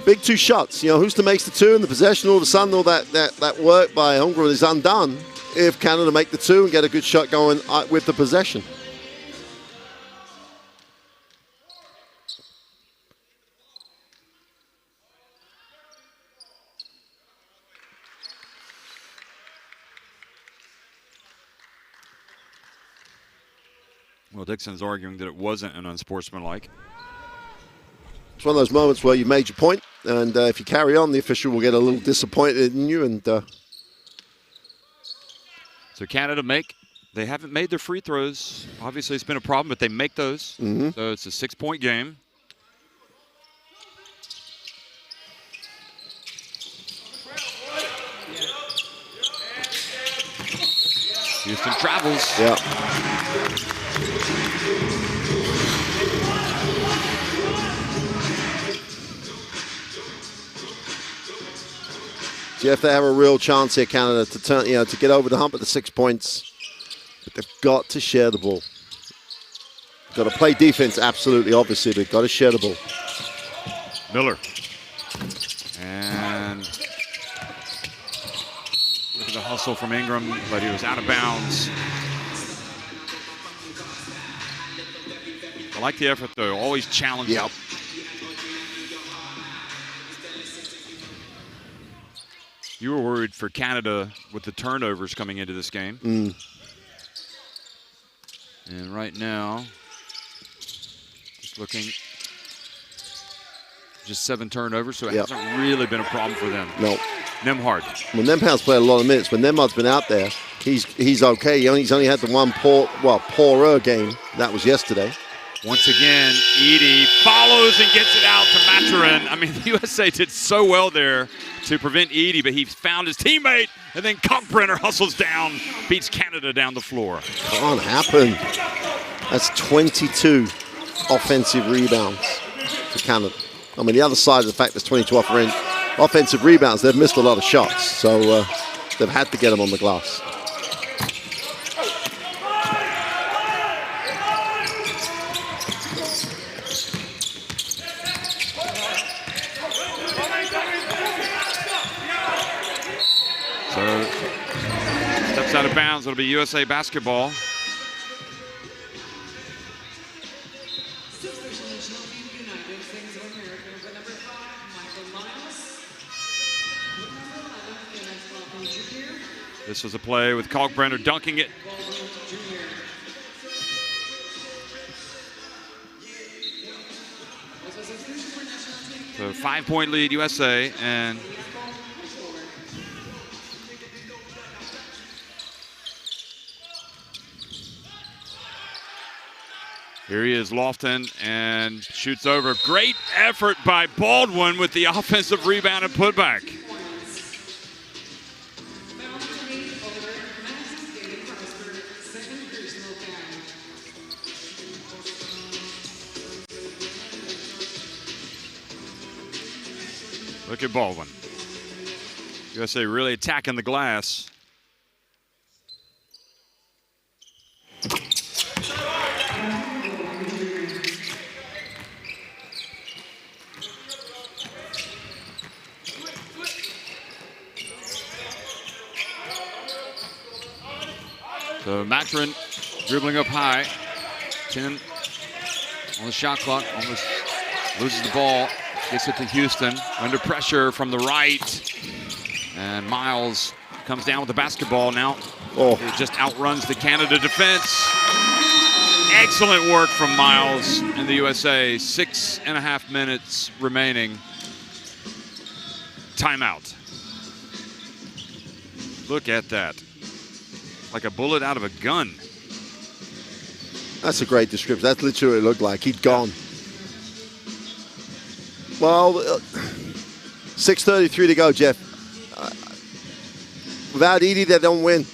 Big 2 shots. Houston makes the 2 and the possession. All of a sudden, all that work by Holmgren is undone if Canada make the 2 and get a good shot going with the possession. Well, Dixon's arguing that it wasn't an unsportsmanlike. It's one of those moments where you made your point, and if you carry on, the official will get a little disappointed in you. And so Canada they haven't made their free throws. Obviously, it's been a problem, but they make those. Mm-hmm. So it's a 6-point game. Houston travels. Yeah. Jeff, they have a real chance here, Canada, to turn, to get over the hump at the 6 points. But they've got to share the ball. Got to play defense, absolutely, obviously, but got to share the ball. Miller. And look at the hustle from Ingram, but he was out of bounds. I like the effort, though. Always challenging. Yep. You were worried for Canada with the turnovers coming into this game. And right now, just looking, just 7 turnovers, so it hasn't really been a problem for them. No. Nembhard. Well, Nembhard's played a lot of minutes. When Nembhard's been out there, he's okay. He's only had the one poorer game. That was yesterday. Once again, Edey follows and gets it out to Maturin. I mean, the USA did so well there to prevent Edey, but he found his teammate, and then Kalkbrenner hustles down, beats Canada down the floor. Can't happen. That's 22 offensive rebounds for Canada. I mean, the other side of the fact there's 22 offensive rebounds, they've missed a lot of shots, so they've had to get them on the glass. So, steps out of bounds. It'll be USA basketball. This was a play with Kalkbrenner dunking it. So 5-point lead USA, and here he is, Lofton, and shoots over. Great effort by Baldwin with the offensive rebound and putback. Look at Baldwin. USA really attacking the glass. So Maturin dribbling up high. 10 on the shot clock. Almost loses the ball. Gets it to Houston. Under pressure from the right. And Miles comes down with the basketball now. It just outruns the Canada defense. Excellent work from Miles and the USA. 6.5 minutes remaining. Timeout. Look at that. Like a bullet out of a gun. That's a great description. That's literally what it looked like. He'd gone. Well, 6:33 to go, Jeff. Without Edey, they don't win.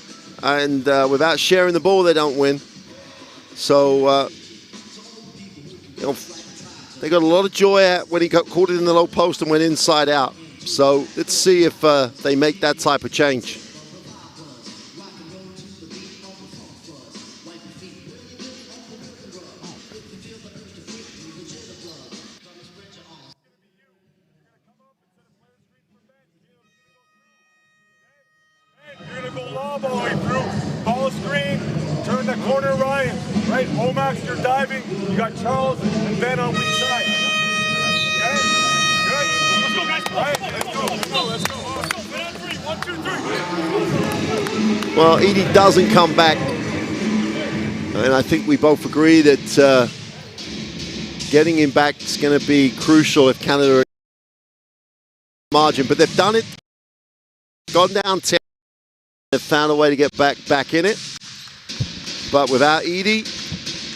And without sharing the ball, they don't win. So, they got a lot of joy when he got caught it in the low post and went inside out. So let's see if they make that type of change. Omax, you're diving. You got Charles and Ben on weak side. Okay? Good? Let's go, guys. All right, let's go. Let's go. Ben on 3. 1, 2, 3. Well, Edey doesn't come back. And I think we both agree that getting him back is going to be crucial if Canada margin. But they've done it. Gone down 10. They've found a way to get back in it. But without Edey,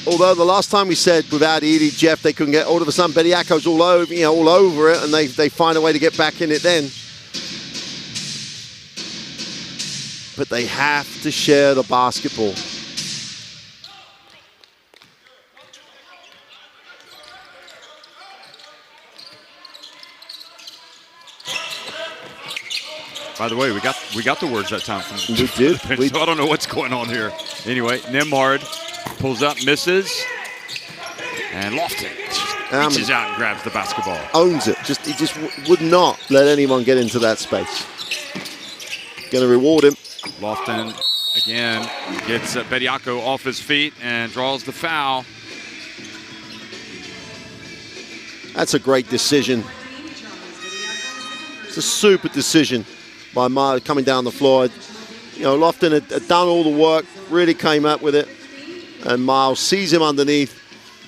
although the last time we said without Edey, Jeff, they couldn't get, all of a sudden Bediako's all over it, and they find a way to get back in it then. but they have to share the basketball. By the way, we got the words that time from We did. so I don't know what's going on here. Anyway, Nembhard pulls up, misses, and Lofton just reaches out and grabs the basketball. Owns it. He just would not let anyone get into that space. Going to reward him. Lofton again gets Bediako off his feet and draws the foul. That's a great decision. It's a super decision by Miles coming down the floor. You know, Lofton had done all the work, really came up with it, and Miles sees him underneath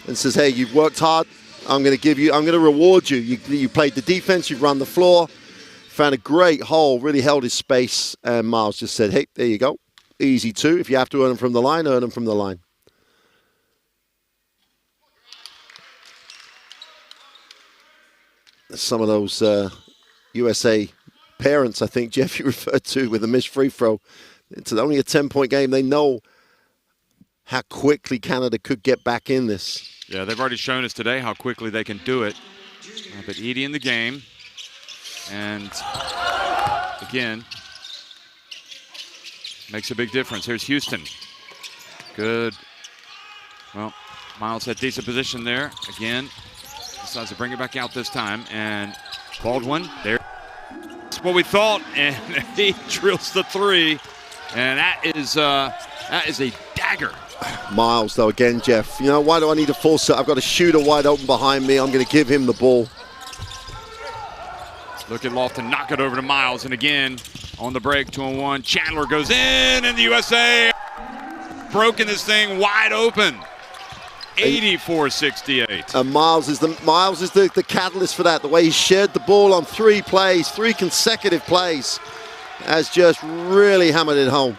and says, hey, you've worked hard. I'm going to reward you. You played the defense, you've run the floor, found a great hole, really held his space, and Miles just said, hey, there you go. Easy two. If you have to earn them from the line, earn them from the line. Some of those USA parents, I think Jeffy referred to with a missed free throw. It's only a 10-point game. They know how quickly Canada could get back in this. Yeah, they've already shown us today how quickly they can do it. But Edey in the game. And again, makes a big difference. Here's Houston. Good. Well, Miles had decent position there. Again, decides to bring it back out this time. And Baldwin, there. That's what we thought. And he drills the three. And that is a dagger. Miles, though, again, Jeff. You know, why do I need to force it? I've got a shooter wide open behind me. I'm going to give him the ball. Look at Lofton knock it over to Miles. And again, on the break, 2-on-1. Chandler goes in, and the USA broken this thing wide open. 84-68. And Miles is the catalyst for that. The way he shared the ball on 3 consecutive plays, has just really hammered it home.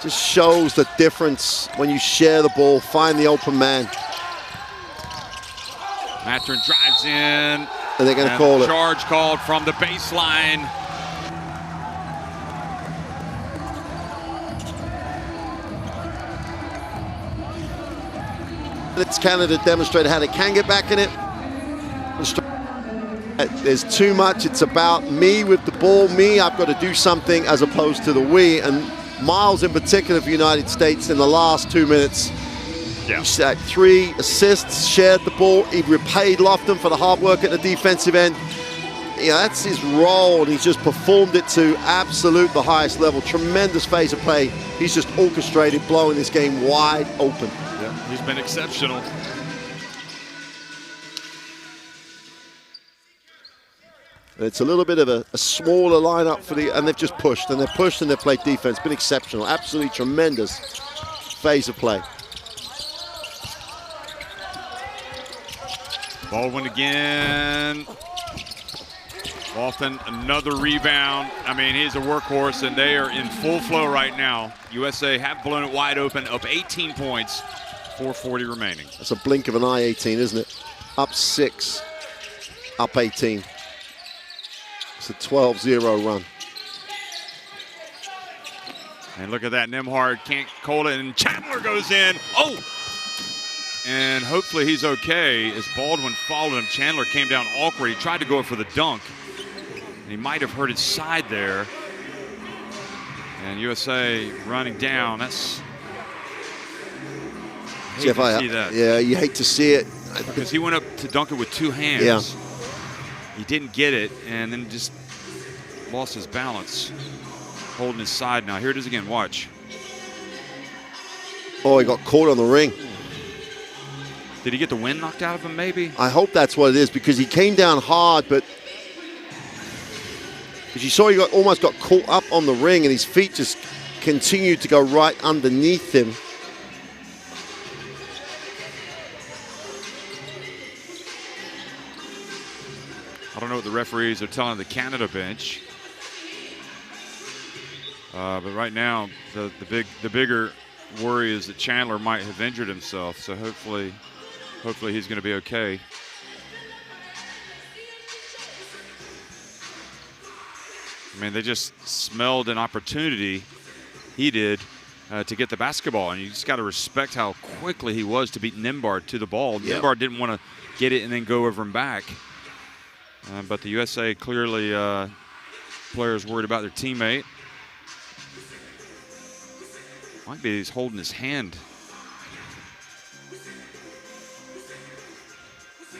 Just shows the difference when you share the ball, find the open man. Mathurin drives in. And they're going to call it. Charge called from the baseline. It's Canada demonstrated how they can get back in it. There's too much. It's about me with the ball. I've got to do something as opposed to the we. And Miles in particular for the United States in the last 2 minutes. Yeah. He had 3 assists, shared the ball. He repaid Lofton for the hard work at the defensive end. Yeah, that's his role, and he's just performed it to the highest level. Tremendous phase of play. He's just orchestrated, blowing this game wide open. Yeah, he's been exceptional. It's a little bit of a smaller lineup for and they've just pushed, and they've played defense. Been exceptional, absolutely tremendous phase of play. Baldwin again. Lofton, another rebound. I mean, he's a workhorse, and they are in full flow right now. USA have blown it wide open, up 18 points, 4:40 remaining. That's a blink of an eye, 18, isn't it? Up 6, up 18. It's a 12-0 run. And look at that, Nembhard can't hold it, and Chandler goes in. Oh! And hopefully he's okay as Baldwin followed him. Chandler came down awkward. He tried to go for the dunk, and he might have hurt his side there. And USA running down. That's Jeff, see that. Yeah, you hate to see it. Because he went up to dunk it with 2 hands. Yeah. He didn't get it, and then just lost his balance, holding his side now. Here it is again, watch. Oh, he got caught on the ring. Did he get the wind knocked out of him, maybe? I hope that's what it is, because he came down hard, but because you saw he almost got caught up on the ring, and his feet just continued to go right underneath him. I don't know what the referees are telling the Canada bench. But right now, the bigger worry is that Chandler might have injured himself. So hopefully he's going to be okay. I mean, they just smelled an opportunity, he did, to get the basketball. And you just got to respect how quickly he was to beat Nimbard to the ball. Yep. Nimbard didn't want to get it and then go over and back. But the USA clearly, players worried about their teammate. Might be he's holding his hand.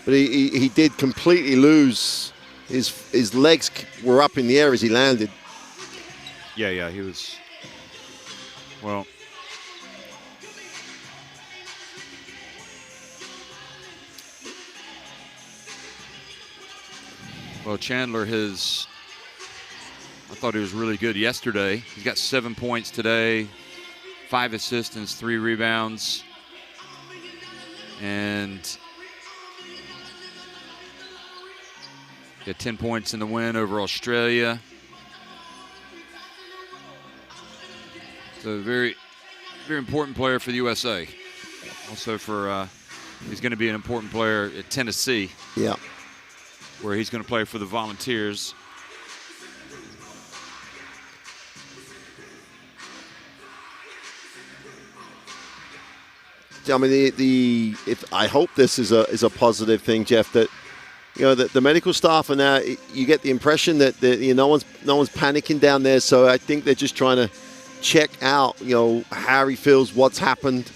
But he did completely lose. His legs were up in the air as he landed. Yeah, he was. Well, Chandler I thought he was really good yesterday. He's got 7 points today, 5 assists and 3 rebounds. And got 10 points in the win over Australia. So a very, very important player for the USA. Also he's going to be an important player at Tennessee. Yeah. Where he's going to play for the Volunteers. I mean, I hope this is a positive thing, Jeff. That the medical staff are now. You get the impression that no one's panicking down there. So I think they're just trying to check out how he feels, what's happened.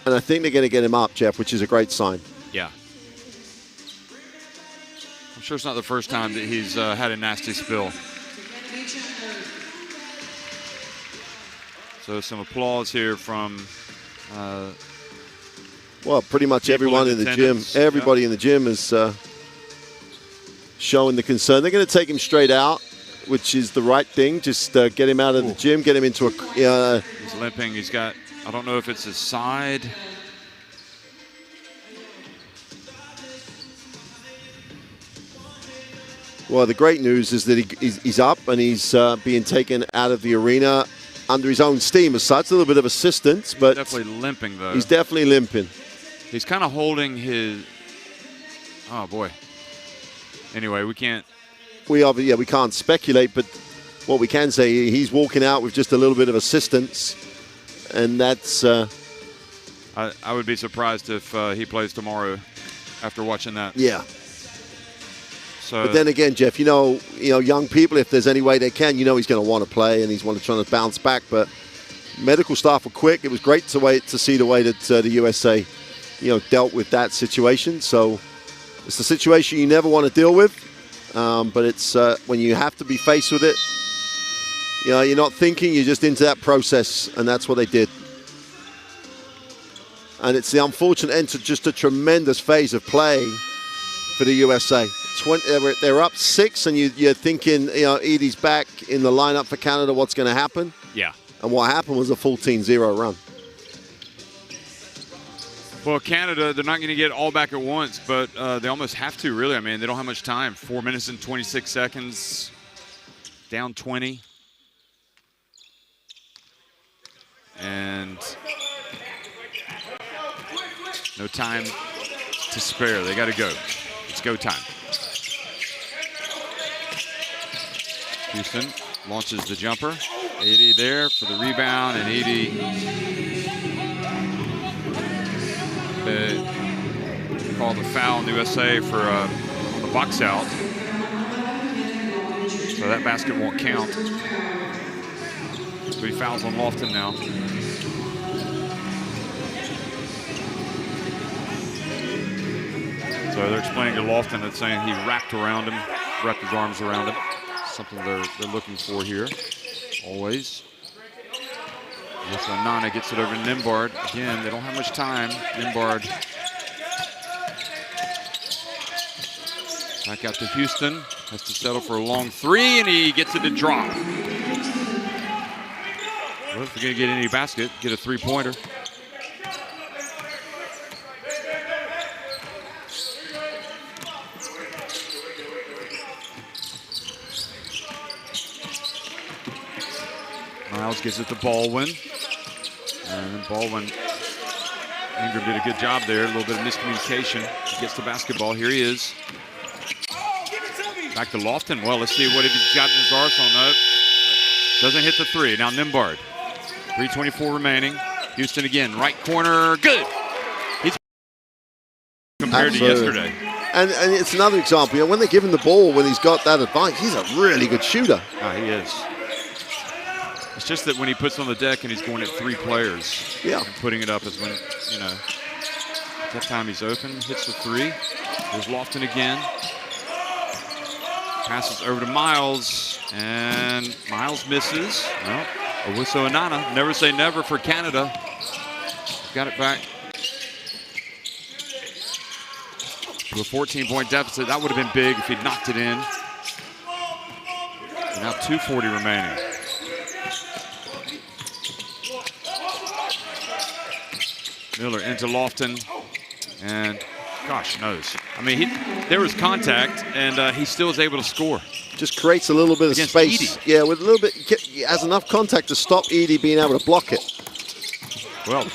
And I think they're going to get him up, Jeff, which is a great sign. Yeah. I'm sure it's not the first time that he's had a nasty spill. So some applause here from well, pretty much everyone in the gym. Everybody in the gym is showing the concern. They're going to take him straight out, which is the right thing. Just get him out of the gym, get him into a... He's limping. He's got, I don't know if it's his side. Well, the great news is that he's up and he's being taken out of the arena under his own steam as such. A little bit of assistance, but... Definitely limping, though. He's definitely limping. He's kind of holding his... Oh, boy. Anyway, we can't... We can't speculate, but what we can say, he's walking out with just a little bit of assistance, and that's... I would be surprised if he plays tomorrow after watching that. Yeah. So, but then again, Jeff, young people, if there's any way they can, he's going to want to play and he's trying to bounce back. But medical staff were quick. It was great to see the way that the USA, dealt with that situation. So it's a situation you never want to deal with. But it's when you have to be faced with it, you're not thinking, you're just into that process, and that's what they did. And it's the unfortunate end to just a tremendous phase of play for the USA. They're up 6, and you're thinking, Edie's back in the lineup for Canada. What's going to happen? Yeah. And what happened was a full 10-0 run. Well, Canada, they're not going to get all back at once, but they almost have to, really. I mean, they don't have much time. 4 minutes and 26 seconds, down 20. And no time to spare. They got to go. It's go time. Houston launches the jumper. Edie there for the rebound, and Edie called the foul in the USA for on the box out. So that basket won't count. So he fouls on Lofton now. So they're explaining to Lofton that saying he wrapped his arms around him. Something they're looking for here, always. So Nana gets it over to Nimbard. Again, they don't have much time. Nimbard back out to Houston. Has to settle for a long 3, and he gets it to drop. Well, if you're going to get any basket, get a 3-pointer. Miles gives it to Baldwin. And Baldwin Ingram did a good job there. A little bit of miscommunication. He gets the basketball. Here he is. Back to Lofton. Well, let's see what he's got in his arsenal. No, doesn't hit the three. Now Nimbard. 3:24 remaining. Houston again. Right corner. Good. He's compared to yesterday. And it's another example. When they give him the ball, when he's got that advantage, he's a really good shooter. Oh, he is. It's just that when he puts on the deck and he's going at 3 players, and putting it up is when, that time he's open, hits the 3. There's Lofton again. Passes over to Miles, and Miles misses. Well, Owusu Anana, never say never for Canada. Got it back to a 14-point deficit. That would have been big if he'd knocked it in. And now 2:40 remaining. Miller into Lofton, and gosh knows. I mean, there was contact, and he still was able to score. Just creates a little bit of space. Edey. Yeah, with a little bit, he has enough contact to stop Edey being able to block it. Well,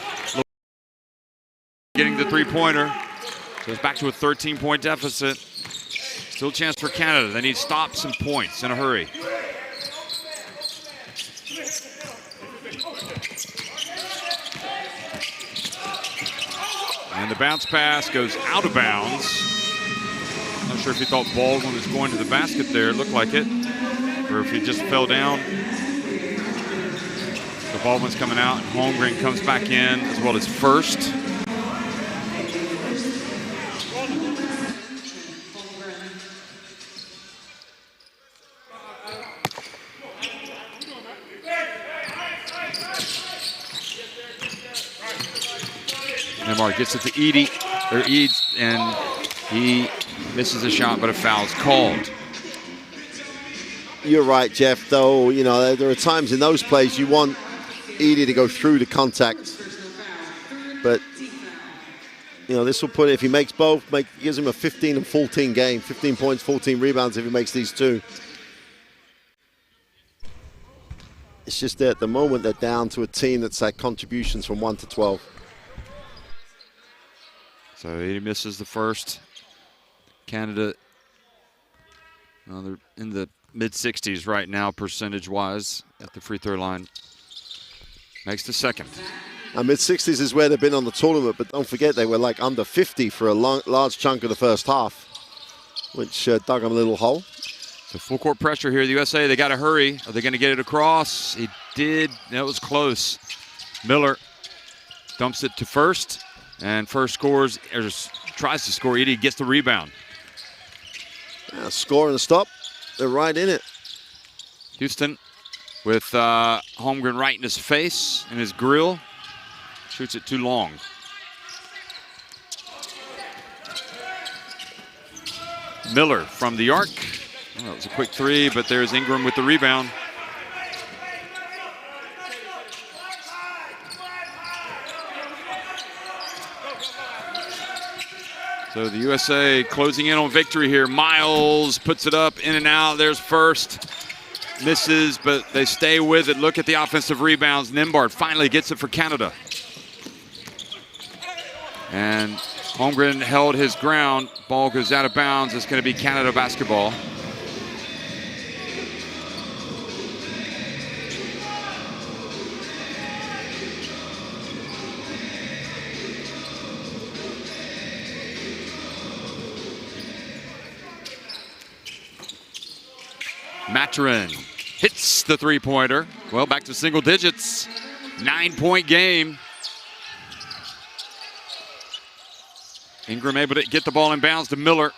getting the 3-pointer. So it's back to a 13-point deficit. Still a chance for Canada. They need stops and points in a hurry. And the bounce pass goes out of bounds. Not sure if he thought Baldwin was going to the basket there. It looked like it. Or if he just fell down. So Baldwin's coming out. And Holmgren comes back in as well as first. Neymar gets it to Edey, and he misses a shot, but a foul's called. You're right, Jeff, though, there are times in those plays you want Edey to go through the contact. But, this will put it, if he makes both, gives him a 15 and 14 game, 15 points, 14 rebounds if he makes these 2. It's just that at the moment they're down to a team that's had contributions from 1 to 12. So he misses the first. Canada, they're in the mid-60s right now percentage-wise at the free throw line. Makes the second. Mid-60s is where they've been on the tournament, but don't forget they were like under 50 for a large chunk of the first half, which dug them a little hole. So full court pressure here. The USA, they got to hurry. Are they going to get it across? He did. That was close. Miller dumps it to first. And first scores, or tries to score. Edey gets the rebound. Score and a stop. They're right in it. Houston with Holmgren right in his face, in his grill. Shoots it too long. Miller from the arc. Well, that was a quick 3, but there's Ingram with the rebound. So the USA closing in on victory here. Miles puts it up, in and out. There's first. Misses, but they stay with it. Look at the offensive rebounds. Nimbard finally gets it for Canada. And Holmgren held his ground. Ball goes out of bounds. It's going to be Canada basketball. Maturin hits the 3-pointer. Well, back to single digits. 9-point game. Ingram able to get the ball in bounds to Miller.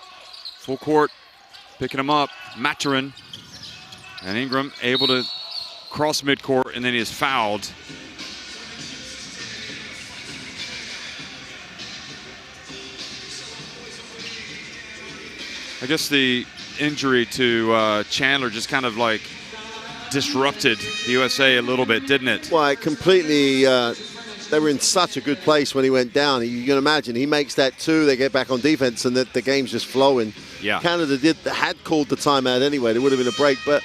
Full court, picking him up. Maturin. And Ingram able to cross midcourt, and then he is fouled. I guess the injury to Chandler just kind of like disrupted the USA a little bit, didn't it? Well, it completely, they were in such a good place when he went down. You can imagine, he makes that 2, they get back on defense, and the game's just flowing. Yeah. Canada had called the timeout anyway. There would have been a break, but,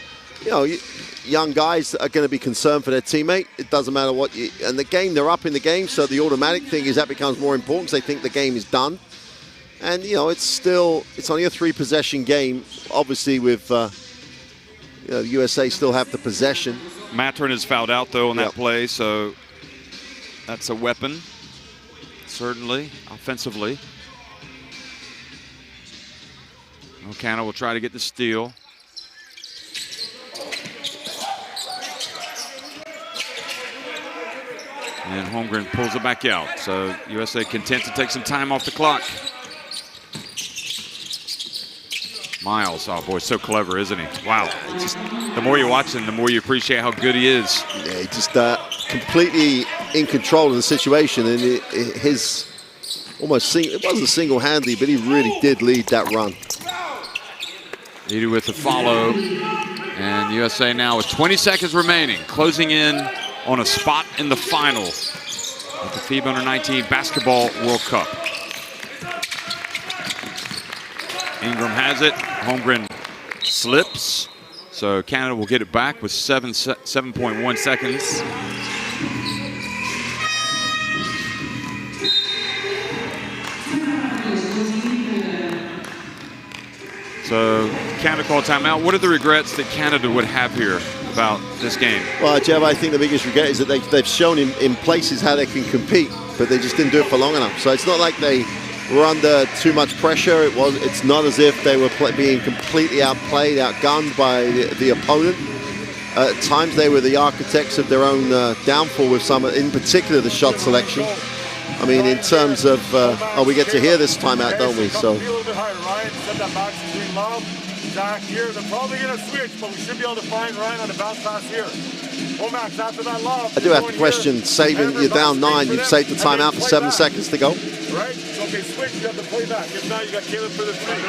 young guys that are going to be concerned for their teammate. It doesn't matter what you, and the game, they're up in the game, so the automatic thing is that becomes more important because they think the game is done. And, you know, it's only a 3-possession game, obviously with, the USA still have the possession. Mathurin is fouled out, though, on that play, so that's a weapon, certainly, offensively. Canada will try to get the steal. And Holmgren pulls it back out. So USA content to take some time off the clock. Miles, oh boy, so clever, isn't he? Wow. Just, the more you watch him, the more you appreciate how good he is. Yeah, he just completely in control of the situation. And his almost, it wasn't single-handedly, but he really did lead that run. Edie with the follow. And USA now with 20 seconds remaining, closing in on a spot in the final of the FIBA Under-19 Basketball World Cup. Ingram has it. Holmgren slips. So Canada will get it back with 7.1 seconds. So Canada called timeout. What are the regrets that Canada would have here about this game? Well, Jeff, I think the biggest regret is that they've shown in places how they can compete, but they just didn't do it for long enough. So it's not like they were under too much pressure. It's not as if they were being completely outplayed, outgunned by the opponent. At times they were the architects of their own downfall with some, in particular the shot selection. I mean, in terms of, we get to hear this timeout, don't we? So. Zach here, they're probably going to switch, but we should be able to find Ryan on a bounce pass here. Max, after that lob. I do have to question saving, you're down 9, you've saved the timeout for 7 seconds to go. Right? Okay, switch, you have to play back. If not, you got Caleb for the three.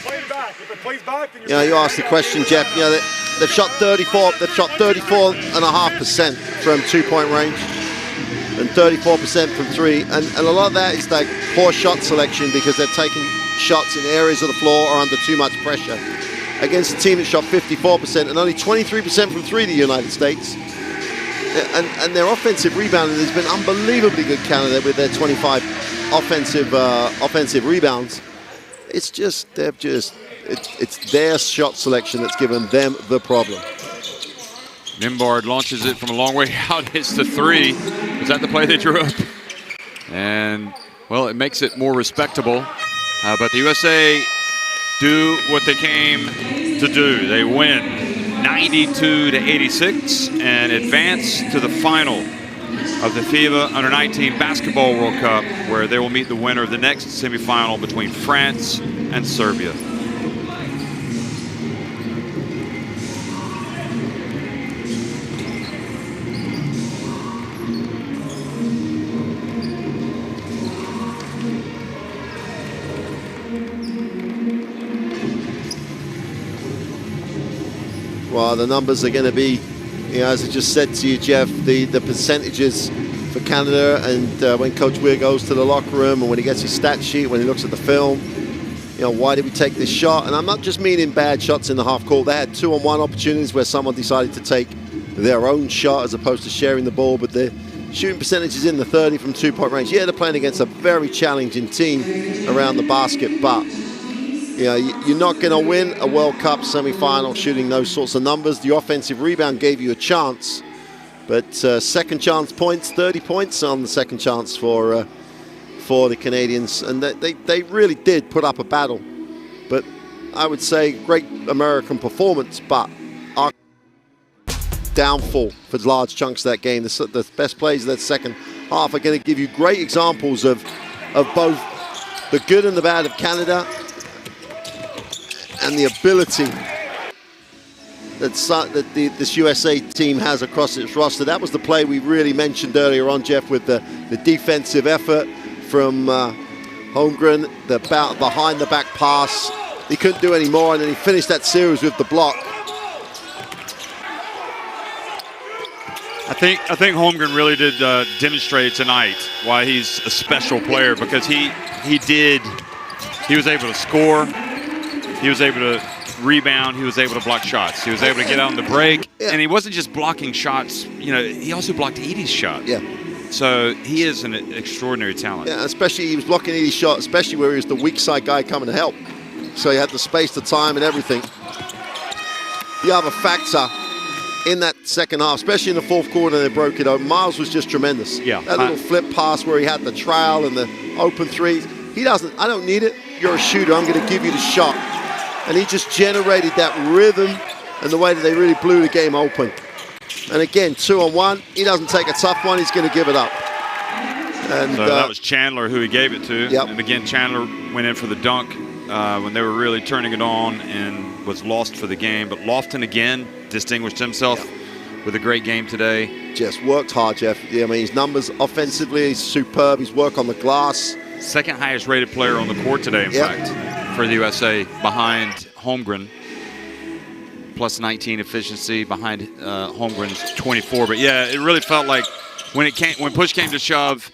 Play back. If it plays back, then you asked the question, Jeff. You know, they've shot 34.5% from 2-point range and 34% from 3. And a lot of that is like poor shot selection because they're taking shots in areas of the floor or under too much pressure. Against a team that shot 54% and only 23% from 3, the United States. And their offensive rebounding has been unbelievably good, Canada, with their 25 offensive rebounds. It's just, it's their shot selection that's given them the problem. Nimbard launches it from a long way out, hits the 3. Was that the play they drew up? And, well, it makes it more respectable. But the USA do what they came to do. They win 92-86 and advance to the final of the FIBA Under-19 Basketball World Cup, where they will meet the winner of the next semifinal between France and Serbia. Well, the numbers are going to be, as I just said to you, Jeff, the percentages for Canada, and when Coach Weir goes to the locker room and when he gets his stat sheet, when he looks at the film, why did we take this shot? And I'm not just meaning bad shots in the half court. They had 2-on-1 opportunities where someone decided to take their own shot as opposed to sharing the ball, but the shooting percentage is in the 30 from 2-point range. Yeah, they're playing against a very challenging team around the basket, but you're not going to win a World Cup semi-final shooting those sorts of numbers. The offensive rebound gave you a chance, but second chance points, 30 points on the second chance for the Canadians, and they really did put up a battle. But I would say great American performance, but our downfall for large chunks of that game. The best plays of that second half are going to give you great examples of both the good and the bad of Canada, and the ability that this USA team has across its roster. That was the play we really mentioned earlier on, Jeff, with the defensive effort from Holmgren, the behind the back pass. He couldn't do any more, and then he finished that series with the block. I think Holmgren really did demonstrate tonight why he's a special player, because he was able to score. He was able to rebound, he was able to block shots. He was able to get on the break, Yeah. and he wasn't just blocking shots. You know, he also blocked Edie's shot. Yeah. So he is an extraordinary talent. Yeah, especially he was blocking Edie's shot, especially where he was the weak side guy coming to help. So he had the space, the time, and everything. The other factor in that second half, especially in the fourth quarter, they broke it open. Miles was just tremendous. Yeah. That little flip pass where he had the trail and the open threes. He doesn't, I don't need it. You're a shooter, I'm going to give you the shot. And he just generated that rhythm and the way that they really blew the game open. And again, 2-on-1, he doesn't take a tough one, he's going to give it up. And so that was Chandler who he gave it to. Yep. And again, Chandler went in for the dunk when they were really turning it on and was lost for the game. But Lofton again distinguished himself with a great game today. Just worked hard, Jeff. Yeah, I mean, his numbers offensively, he's superb. His work on the glass. Second highest rated player on the court today, in fact, for the USA, behind Holmgren. Plus 19 efficiency behind Holmgren's 24. But yeah, it really felt like when push came to shove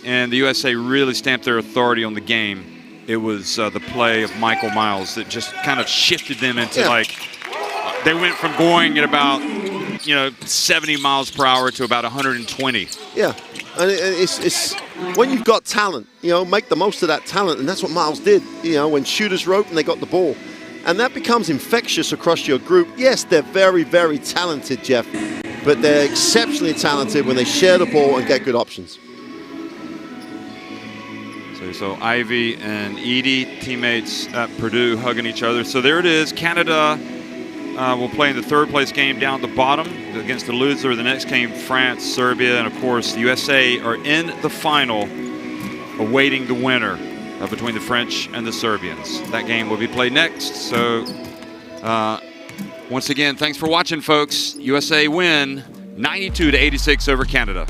and the USA really stamped their authority on the game, it was the play of Michael Miles that just kind of shifted them into like, they went from going at about 70 miles per hour to about 120. Yeah, and it's when you've got talent, make the most of that talent, and that's what Miles did. When shooters were open, they got the ball. And that becomes infectious across your group. Yes, they're very, very talented, Jeff, but they're exceptionally talented when they share the ball and get good options. So Ivy and Edie, teammates at Purdue, hugging each other. So there it is. Canada will play in the third place game down at the bottom against the loser of the next game, France, Serbia, and of course the USA are in the final, awaiting the winner between the French and the Serbians. That game will be played next. So once again, thanks for watching, folks. USA win 92-86 over Canada.